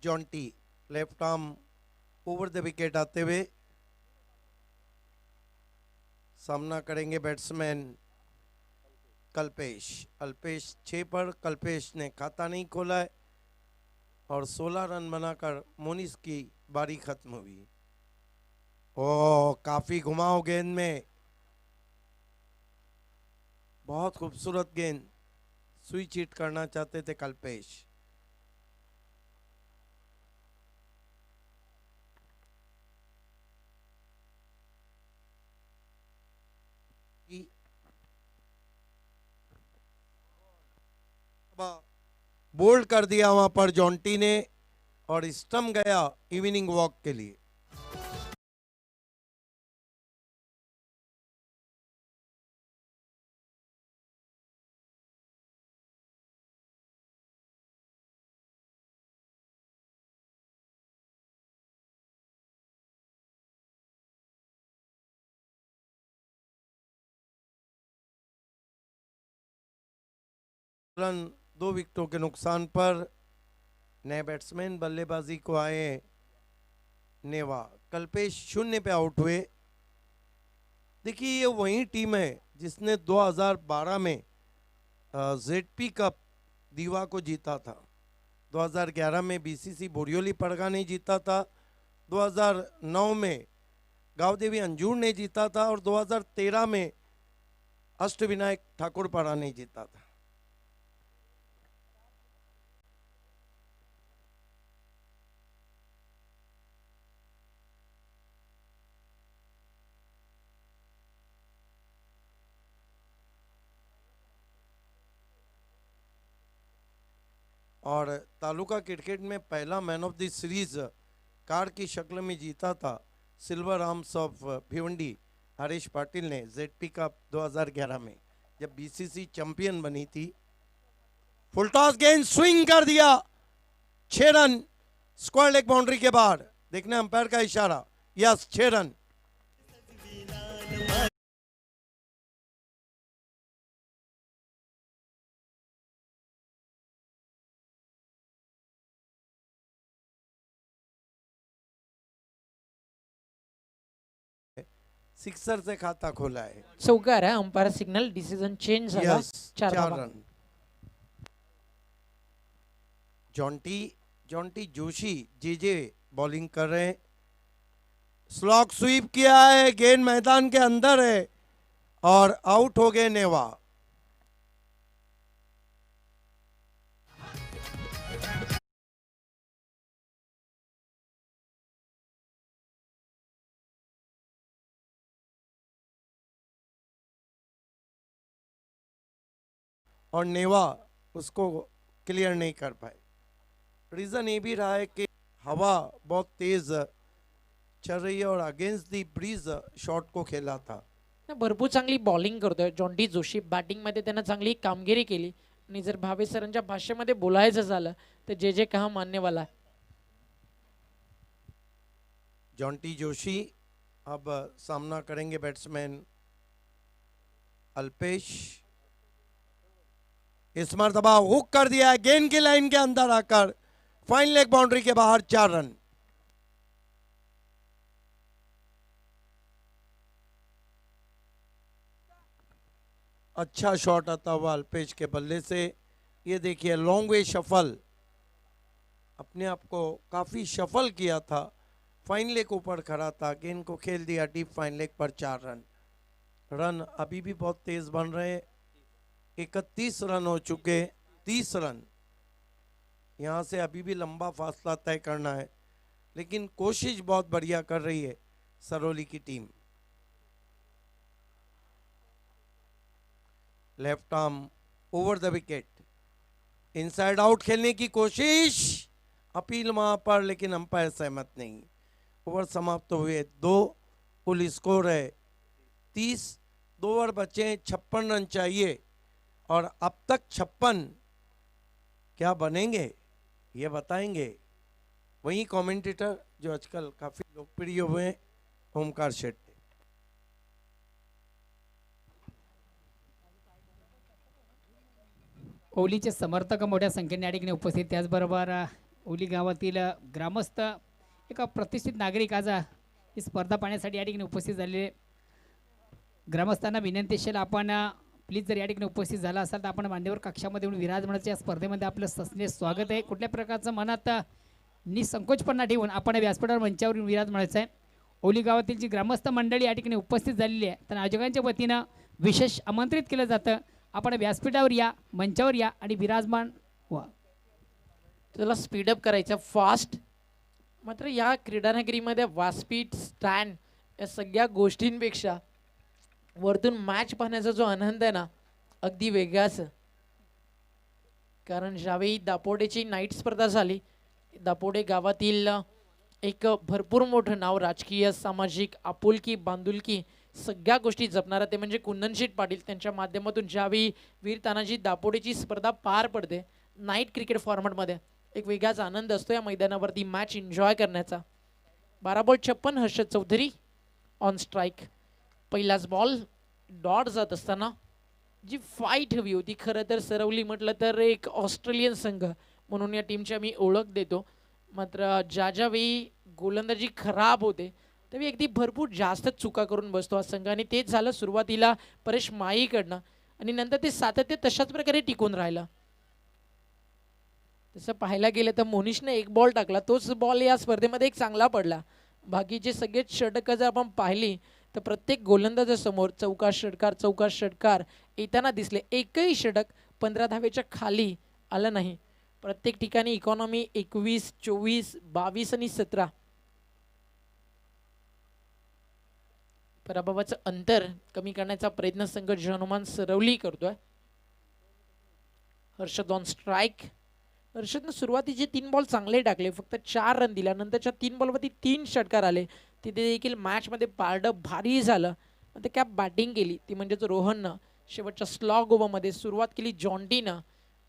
Jonty left arm over the wicket आते हुए सामना करेंगे बैट्समैन कल्पेश। अल्पेश 6 पर, कल्पेश ने खाता नहीं खोला है और 16 रन बनाकर मोनिस की बारी खत्म हुई। ओ, काफी घुमाव गेंद में, बहुत खूबसूरत गेंद, स्विच हिट करना चाहते थे कल्पेश। बोल्ड कर दिया वहां पर जॉन्टी ने और स्टंप गया इवनिंग वॉक के लिए। रन 2 विकेटों के नुकसान पर नए बैट्समैन बल्लेबाजी को आए नेवा। कल्पेश 0 पे आउट हुए। देखिए ये वही टीम है जिसने 2012 में जेडपी कप दीवा को जीता था। 2011 में बीसीसी बोरियोली पड़गा ने जीता था। 2009 में गावदेवी अंजूर ने जीता था और 2013 में अष्टविनायक ठाकुर पारा ने जीता था। और तालुका क्रिकेट में पहला man of the series car की शक्ल में जीता था silver arms of Bhiwandi Harish Patil ने जेडपी कप 2011 में जब बीसीसी चैंपियन बनी थी। फुल टॉस गेंद स्विंग कर दिया, 6 रन स्क्वायर लेग बाउंड्री के बाहर। देखने अंपायर का इशारा, यस 6 रन। सिक्सर से खाता खोला है। चौकार आहे, अंपायर सिग्नल, डिसिजन चेंज झाला, यस 4 4 धावा. रन। जॉन्टी जोशी जेजे बॉलिंग कर रहे हैं। स्लॉग स्वीप किया है, गेंद मैदान के अंदर है और आउट हो गए नेवा। और नेवा उसको क्लियर नहीं कर पाए। रीजन ये भी रहा है कि हवा बहुत तेज चल रही है और अगेंस्ट दी ब्रीज शॉट को खेला था। भरपूर चांगली बॉलिंग करतोय जॉन्टी जोशी. बॅटिंग मध्ये त्यानं चांगली कामगिरी केली आणि जर भावे सरांच्या भाषेमध्ये बोलायचं झालं तर जे जे कहा मानने वाला. जॉन्टी जोशी अब सामना करेंगे बैट्समैन अल्पेश। इस मरतबा हुक कर दिया, गेंद की लाइन के अंदर आकर फाइन लेग बाउंड्री के बाहर 4 रन। अच्छा शॉट आता हुआ अल्पेश के बल्ले से। ये देखिए लॉन्ग वे शफल, अपने आप को काफी शफल किया था, फाइन लेग ऊपर खड़ा था, गेंद को खेल दिया डीप फाइन लेग पर 4 रन। रन अभी भी बहुत तेज बन रहे हैं, 31 रन हो चुके, 30 रन। यहाँ से अभी भी लंबा फासला तय करना है, लेकिन कोशिश बहुत बढ़िया कर रही है सरौली की team. Left arm over the wicket, inside out खेलने की कोशिश, अपील वहां पर, लेकिन अंपायर सहमत नहीं। ओवर समाप्त हुए 2, कुल स्कोर है 30, 2 ओवर बचे, 56 रन चाहिए और अब तक 56 क्या बनेंगे ये बताएंगे वही कमेंटेटर जो आजकल काफी लोकप्रिय हुए हैं, ओमकार शेट्टी। ओलीचे समर्थक मोठ्या संख्येने या ठिकाणी उपस्थित, त्याचबरोबर ओली गावातील ग्रामस्थ एक प्रतिष्ठित नागरिक आज ही स्पर्धा पाहण्यासाठी या ठिकाणी उपस्थित झालेले. ग्रामस्थांना विनंती असेल, आपण प्लीज जर या ठिकाणी उपस्थित झाला असाल तर आपण मान्यवर कक्षामध्ये येऊन विराजमानाच्या स्पर्धेमध्ये आपलं सस्ने स्वागत आहे. कुठल्या प्रकारचं मनात निसंकोचपणा ठेवून आपण व्यासपीठावर मंचावर येऊन विराजमानाचं आहे. ओली गावातील जी ग्रामस्थ मंडळी या ठिकाणी उपस्थित झालेली आहे तर आयोजकांच्या वतीनं विशेष आमंत्रित केलं जातं, आपण व्यासपीठावर या, मंचावर या आणि विराजमान व्हा. त्याला स्पीडअप करायचं फास्ट. मात्र या क्रीडानगरीमध्ये व्यासपीठ, स्टँड या सगळ्या गोष्टींपेक्षा वरतून मॅच पाहण्याचा जो आनंद आहे ना, अगदी वेगळाच. कारण ज्यावेळी दापोडेची नाईट स्पर्धा झाली, दापोडे गावातील एक भरपूर मोठं नाव, राजकीय, सामाजिक, आपुलकी, बांधुलकी सगळ्या गोष्टी जपणारा ते म्हणजे कुंदनशीट पाटील. त्यांच्या माध्यमातून ज्यावेळी वीर तानाजी दापोडेची स्पर्धा पार पडते नाईट क्रिकेट फॉर्मॅटमध्ये, एक वेगळाच आनंद असतो या मैदानावरती मॅच एन्जॉय करण्याचा. 12 ball 56, Harshad Chaudhari on strike. पहिलाच बॉल डॉट जात असताना जी फाईट हवी होती, खरं तर सरवली म्हटलं तर एक ऑस्ट्रेलियन संघ म्हणून या टीमची आम्ही ओळख देतो. मात्र ज्यावेळी गोलंदाजी खराब होते त्यावेळी अगदी भरपूर जास्त चुका करून बसतो हा संघ, आणि तेच झालं सुरुवातीला परेश माईकडनं आणि नंतर ते सातत्य तशाच प्रकारे टिकून राहिलं. तसं पाहायला गेलं तर मोनिशने 1 बॉल टाकला, तोच बॉल या स्पर्धेमध्ये एक चांगला पडला. बाकीचे सगळेच षटकं जर आपण पाहिली तर प्रत्येक गोलंदाजासमोर चौकार षटकार येताना दिसले. एकही षटक 15 धावेच्या खाली आलं नाही. प्रत्येक ठिकाणी इकॉनॉमी 21, 24, 22 आणि 17. पराभवाचं अंतर कमी करण्याचा प्रयत्न संघ हनुमान सरवली करतोय. Harshad on strike. हर्षदनं सुरुवातीचे 3 बॉल चांगले टाकले, फक्त 4 रन दिल्या. नंतरच्या 3 बॉलवरती 3 षटकार आले. तिथे देखील मॅचमध्ये पारडं भारी झालं. ते कॅप बॅटिंग केली, ती म्हणजेच रोहननं. शेवटच्या स्लॉग ओव्हरमध्ये सुरुवात केली जॉन्टीनं,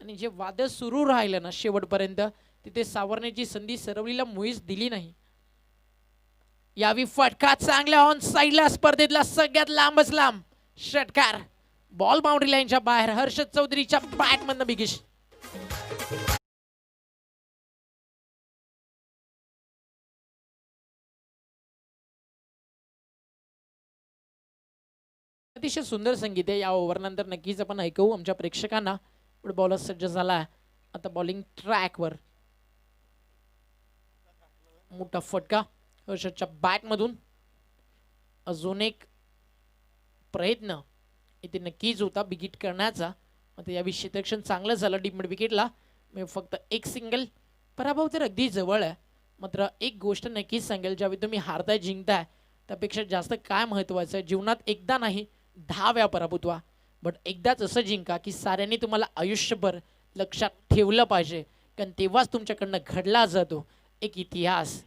आणि जे वादळ सुरू राहिलं ना शेवटपर्यंत, तिथे सावरण्याची संधी सरवलीला मुळीच दिली नाही. यावी फटका चांगल्या ऑन साईडला, स्पर्धेतला सगळ्यात लांबच लांब षटकार. बॉल बाउंड्री लाईनच्या बाहेर. हर्षद चौधरीच्या बॅटमधनं बिगिश. अतिशय सुंदर संगीत आहे. या ओव्हरनंतर नक्कीच आपण ऐकवू आमच्या प्रेक्षकांना. पुढे बॉलर सज्ज झाला आता बॉलिंग ट्रॅकवर. मोठा फटका हर्षदच्या बॅटमधून. अजून एक प्रयत्न इथे नक्कीच होता बिगिट करण्याचा. आता यावेळी क्षेत्ररक्षण चांगलं झालं डीप मिड विकेटला. फक्त एक सिंगल. पराभव तर अगदी जवळ आहे, मात्र एक गोष्ट नक्कीच सांगेल, ज्यावेळी तुम्ही हारताय जिंकताय त्यापेक्षा जास्त काय महत्त्वाचं आहे, जीवनात एकदा नाही 10 वेळा पराभूत व्हा, बट एकदाच असं जिंका की साऱ्यांनी तुम्हाला आयुष्यभर लक्षात ठेवलं पाहिजे, कारण तेव्हाच तुमच्याकडनं घडला जातो एक इतिहास.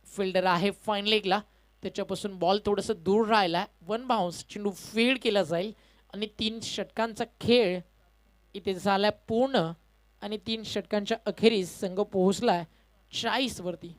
फिल्डर आहे फाईन लेगला, त्याच्यापासून बॉल थोडंसं दूर राहिला. 1 बाउन्स, चेंडू फील्ड केला जाईल आणि 3 षटकांचा खेळ इथे झालाय पूर्ण. आणि 3 षटकांच्या अखेरीस संघ पोहोचलाय 40 वरती.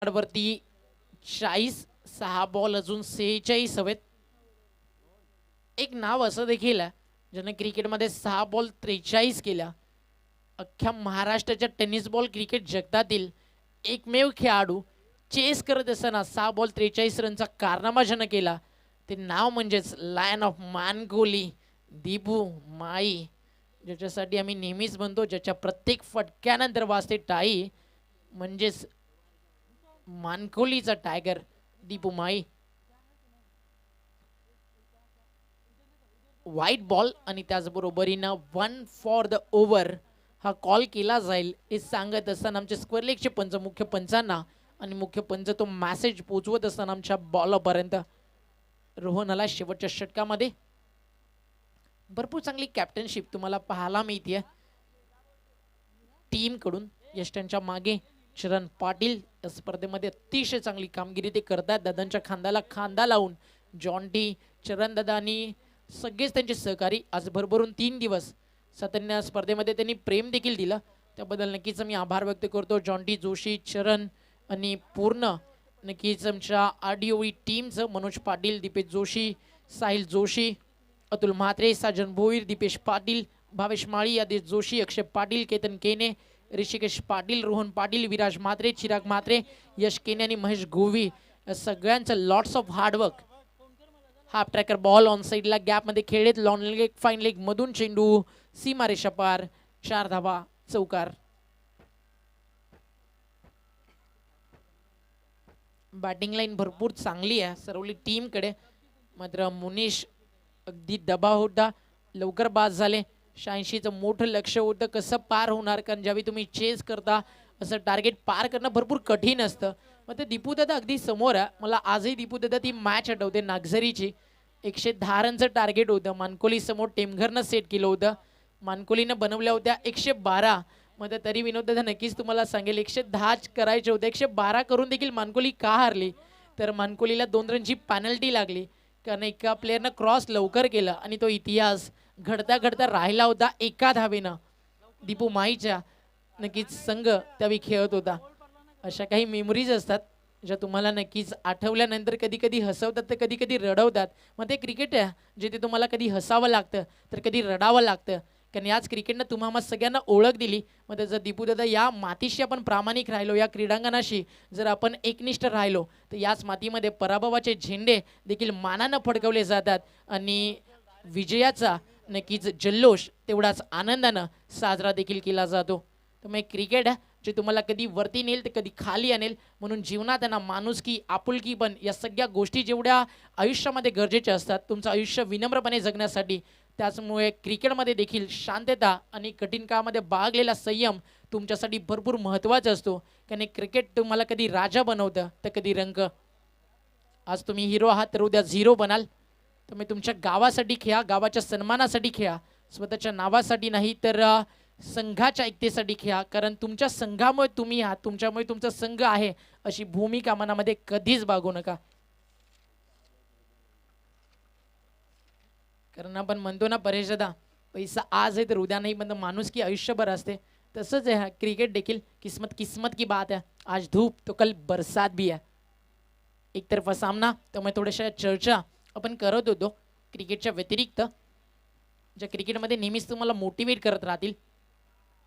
वरती 40, 6 बॉल अजून 46 हवेत. एक नाव असं देखील आहे ज्याने क्रिकेटमध्ये 6 बॉल 43 केल्या. अख्ख्या महाराष्ट्राच्या टेनिस बॉल क्रिकेट जगतातील एकमेव खेळाडू चेस करत असताना 6 बॉल 43 रनचा कारनामा ज्यानं केला, ते नाव म्हणजेच लायन ऑफ मानकोली, दीपू माई, ज्याच्यासाठी आम्ही नेहमीच म्हणतो, ज्याच्या प्रत्येक फटक्यानंतर वाजते टाई, म्हणजेच मानकोलीचा टायगर दीपू माई. व्हाईट बॉल आणि त्याचबरोबरीनं 1 फॉर द ओव्हर हा कॉल केला जाईल हे सांगत असताना आमचे स्क्वेअर लेगचे पंच मुख्य पंचांना आणि मुख्य पंच तो मेसेज पोचवत असताना आमच्या बॉलपर्यंत. रोहनला शेवटच्या षटकामध्ये भरपूर चांगली कॅप्टनशिप तुम्हाला पाहायला मिळते टीम कडून. यष्टांच्या मागे चरण पाटील या स्पर्धेमध्ये अतिशय चांगली कामगिरी ते करतात. दादांच्या खांद्याला खांदा लावून जॉन्टी, चरण दादा आणि सगळेच त्यांचे सहकारी आज भरभरून 3 दिवस सातत्याने स्पर्धेमध्ये त्यांनी प्रेम देखील दिलं, त्याबद्दल नक्कीच मी आभार व्यक्त करतो. जॉन्टी, जोशी, चरण आणि पूर्ण नक्कीच आमच्या RDOE टीमचं मनोज पाटील, दीपेश जोशी, साहिल जोशी, अतुल म्हात्रे, साजन भोईर, दीपेश पाटील, भावेश माळी, आदेश जोशी, अक्षय पाटील, केतन केने, ऋषिकेश पाटील, रोहन पाटील, विराज म्हात्रे, चिराग म्हात्रे, यश केने आणि महेश गोवी या सगळ्यांचं lots of hard work. Half tracker ball on साईडला गॅपमध्ये खेळत लॉन लेग फाईन लेग मधून चेंडू सीमा रेषा पार, 4 धावा, चौकार. बॅटिंग लाईन भरपूर चांगली आहे सरवली टीमकडे, मात्र मुनीश अगदी दबाव होता, लवकर बाद झाले. 86चं मोठं लक्ष होतं, कसं पार होणार, कारण ज्यावेळी तुम्ही चेस करता असं टार्गेट पार करणं भरपूर कठीण असतं. मग ते दीपू दादा अगदी समोर आहे. मला आजही दीपू दादा ती मॅच आठवते नागझरीची. 110 रनचं टार्गेट होतं, मानकोली समोर टेमघरनं सेट केलं होतं, मानकोलीनं बनवल्या होत्या 112. मग तरी विनोद दादा नक्कीच तुम्हाला सांगेल 110 करायचे होते, 112 करून देखील मानकोली का हारली, तर मानकोलीला 2 रनची पॅनल्टी लागली, कारण एका प्लेयरनं क्रॉस लवकर केला आणि तो इतिहास घडता घडता राहिला होता 1 धावेनं. दीपू माईच्या नक्कीच संघ त्यावेळी खेळत होता. अशा काही मेमरीज असतात ज्या तुम्हाला नक्कीच आठवल्यानंतर कधी कधी हसवतात तर कधी कधी रडवतात. मग ते क्रिकेट आहे जिथे तुम्हाला कधी हसावं लागतं तर कधी रडावं लागतं, कारण याच क्रिकेटनं तुम्हाला सगळ्यांना ओळख दिली. मग जर दीपूदादा या मातीशी आपण प्रामाणिक राहिलो, या क्रीडांगणाशी जर आपण एकनिष्ठ राहिलो, तर याच मातीमध्ये पराभवाचे झेंडे देखील मानानं फडकवले जातात आणि विजयाचा नक्कीच जल्लोष तेवढाच आनंदानं साजरा देखील केला जातो. त्यामुळे क्रिकेट जे तुम्हाला कधी वरती नेल तर कधी खाली आणेल. म्हणून जीवनात त्यांना माणुसकी, आपुलकी पण या सगळ्या गोष्टी जेवढ्या आयुष्यामध्ये गरजेच्या असतात तुमचं आयुष्य विनम्रपणे जगण्यासाठी, त्याचमुळे क्रिकेटमध्ये देखील शांतता आणि कठीण काळामध्ये बाळगलेला संयम तुमच्यासाठी भरपूर महत्त्वाचा असतो. कारण क्रिकेट तुम्हाला कधी राजा बनवतं तर कधी रंग. आज तुम्ही हिरो आहात तर उद्या झिरो बनाल. तुम्ही तुमच्या गावासाठी खेळा, गावाच्या सन्मानासाठी खेळा, स्वतःच्या नावासाठी नाही तर संघाच्या ऐकतेसाठी खेळा. कारण तुमच्या संघामुळे तुम्ही आहात, तुमच्यामुळे तुमचा संघ आहे अशी भूमिका मनामध्ये कधीच बाळगू नका. कारण आपण म्हणतो ना परेश दादा, पैसा आज आहे तर उद्या नाही, पण माणूस की आयुष्यभर असते. तसंच आहे क्रिकेट देखील. किस्मत किस्मत की बात है, आज धूप तो कल बरसात भी है. एकतर्फा सामना. त्यामुळे थोड्याशा चर्चा आपण करत होतो क्रिकेटच्या व्यतिरिक्त, ज्या क्रिकेटमध्ये नेहमीच तुम्हाला मोटिवेट करत राहतील.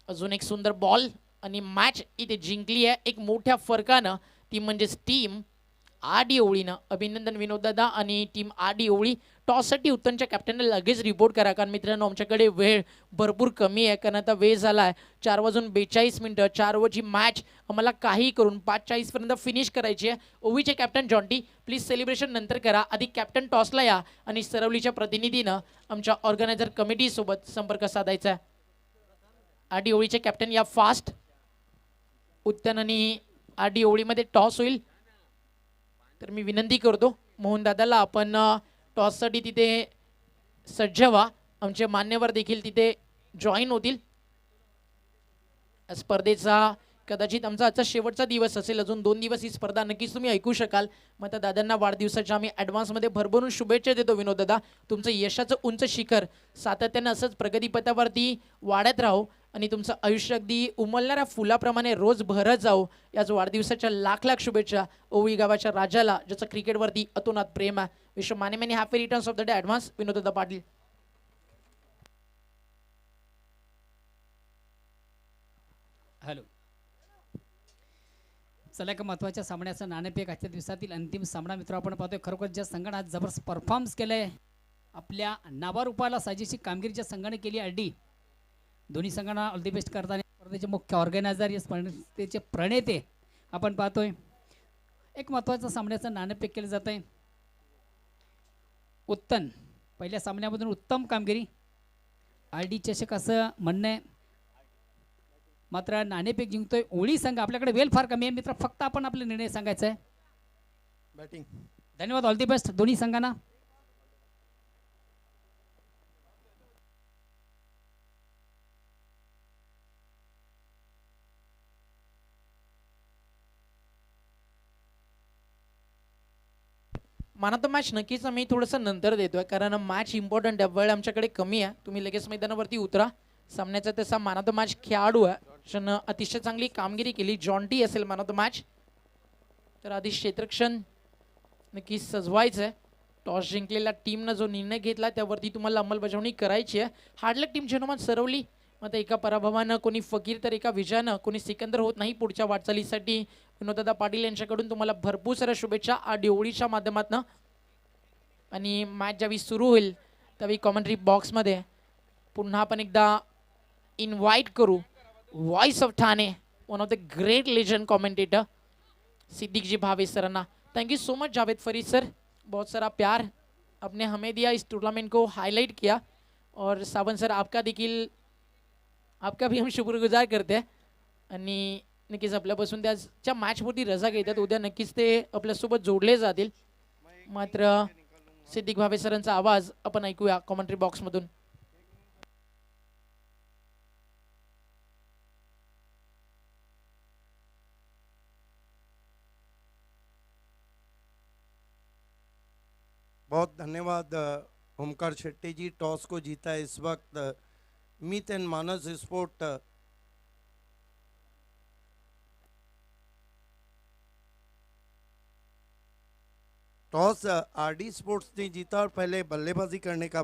अजून एक सुंदर बॉल आणि मॅच इथे जिंकली आहे एक मोठ्या फरकानं, ती म्हणजेच टीम आडी ओळीनं. अभिनंदन विनोददादा आणि टीम आडी ओळी. टॉससाठी उत्तमच्या कॅप्टनने लगेच रिपोर्ट करा, कारण मित्रांनो आमच्याकडे वेळ भरपूर कमी आहे. कारण आता वेळ झाला आहे 4:42. 4 ओव्हरची मॅच आम्हाला काही करून 5:40पर्यंत फिनिश करायची आहे. ओवीचे कॅप्टन जॉन्टी प्लीज सेलिब्रेशन नंतर करा, आधी कॅप्टन टॉसला या आणि सरवलीच्या प्रतिनिधीनं आमच्या ऑर्गनायझर कमिटीसोबत संपर्क साधायचा आहे. आडी ओळीचे कॅप्टन या फास्ट. उत्तन आणि आडी ओळीमध्ये टॉस होईल, तर मी विनंती करतो मोहन दादाला आपण टॉससाठी तिथे सज्ज व्हा. आमचे मान्यवर देखील तिथे जॉईन होतील. स्पर्धेचा कदाचित आमचा आजचा शेवटचा दिवस असेल. अजून 2 दिवस ही स्पर्धा नक्कीच तुम्ही ऐकू शकाल. मग त्या दादांना वाढदिवसाच्या आम्ही ॲडव्हान्समध्ये भरभरून शुभेच्छा देतो. विनोद दादा, तुमचं यशाचं उंच शिखर सातत्यानं असंच प्रगतीपथावरती वाढत राहो आणि तुमचं आयुष्य अगदी उमलणाऱ्या फुलाप्रमाणे रोज भरत जाओ. याच वाढदिवसाच्या लाख लाख शुभेच्छा ओवी गावाच्या राजाला, ज्याचं क्रिकेटवरती अतोनात प्रेम आहे. Wish many many happy returns of the day advance Vinodda Patil. Hello. चला एका महत्त्वाच्या सामन्याचा नाणेफेक आजच्या दिवसातील अंतिम सामना मित्र आपण पाहतोय. खरोखर ज्या संघाने आज जबरदस्त परफॉर्मन्स केलंय, आपल्या नावारूपाला साजेशी कामगिरी ज्या संघाने केली आडी, दोन्ही संघांना ऑल दी बेस्ट करताना स्पर्धेचे मुख्य ऑर्गनायझर या स्पर्धेचे प्रणेते आपण पाहतोय. एक महत्त्वाचा सामन्याचं नाणेफेक केलं जात आहे. उत्तम पहिल्या सामन्यामधून उत्तम कामगिरी आरडी चषक असं म्हणणं आहे. मात्र नाणेफेक जिंकतोय ओळी संघ. आपल्याकडे वेळ फार कमी आहे मित्र, फक्त आपण आपले निर्णय सांगायचा आहे. बॅटिंग. धन्यवाद. ऑल दी बेस्ट दोन्ही संघांना. मला तर मॅच नक्कीच आम्ही थोडंसं नंतर देतोय, कारण मॅच इम्पॉर्टंट आहे. वेळ आमच्याकडे कमी आहे. तुम्ही लगेच मैदानावरती उतरा. सामन्याचा तसा मॅन ऑफ द मॅच खेळाडू आहे, ज्यानं अतिशय चांगली कामगिरी केली. जॉन्टी असेल मॅन ऑफ द मॅच. तर आधी क्षेत्रक्षण नक्की सजवायचं आहे. टॉस जिंकलेल्या टीमनं जो निर्णय घेतला त्यावरती तुम्हाला अंमलबजावणी करायची आहे. हार्डलक टीम जनोमान सरवली. मग एका पराभवानं कोणी फकीर तर एका विजयानं कोणी सिकंदर होत नाही. पुढच्या वाटचालीसाठी विनोददादा पाटील यांच्याकडून तुम्हाला भरपूर साऱ्या शुभेच्छा आडी ओळीच्या माध्यमातून. आणि मॅच ज्यावेळी सुरू होईल त्यावेळी कॉमेंट्री बॉक्समध्ये पुन्हा आपण एकदा इन्व्हाइट करू voice of Thane, one of the great legend commentator Siddiq ji Bhave सरांना. Thank you so much Javed Farid sir, बहुत सारा प्यार आपने हमें दिया, इस टूर्नामेंट को हाईलाइट किया. और सावंत सर आपका भी हम शुक्रगुजार करते हैं. आणि नक्कीच आपल्यापासून त्याच्या मॅचवरती रजा घेतात. उद्या नक्कीच ते आपल्यासोबत जोडले जातील. मात्र सिद्दीक भावे सरांचा आवाज आपण ऐकूया कॉमेंट्री बॉक्समधून. बहुत धन्यवाद ओमकार शेट्टी जी. टॉस को जीता है इस वक्त मीत एंड मानस स्पोर्ट टॉस आरडी स्पोर्ट्स ने जीता और पहले बल्लेबाजी करने का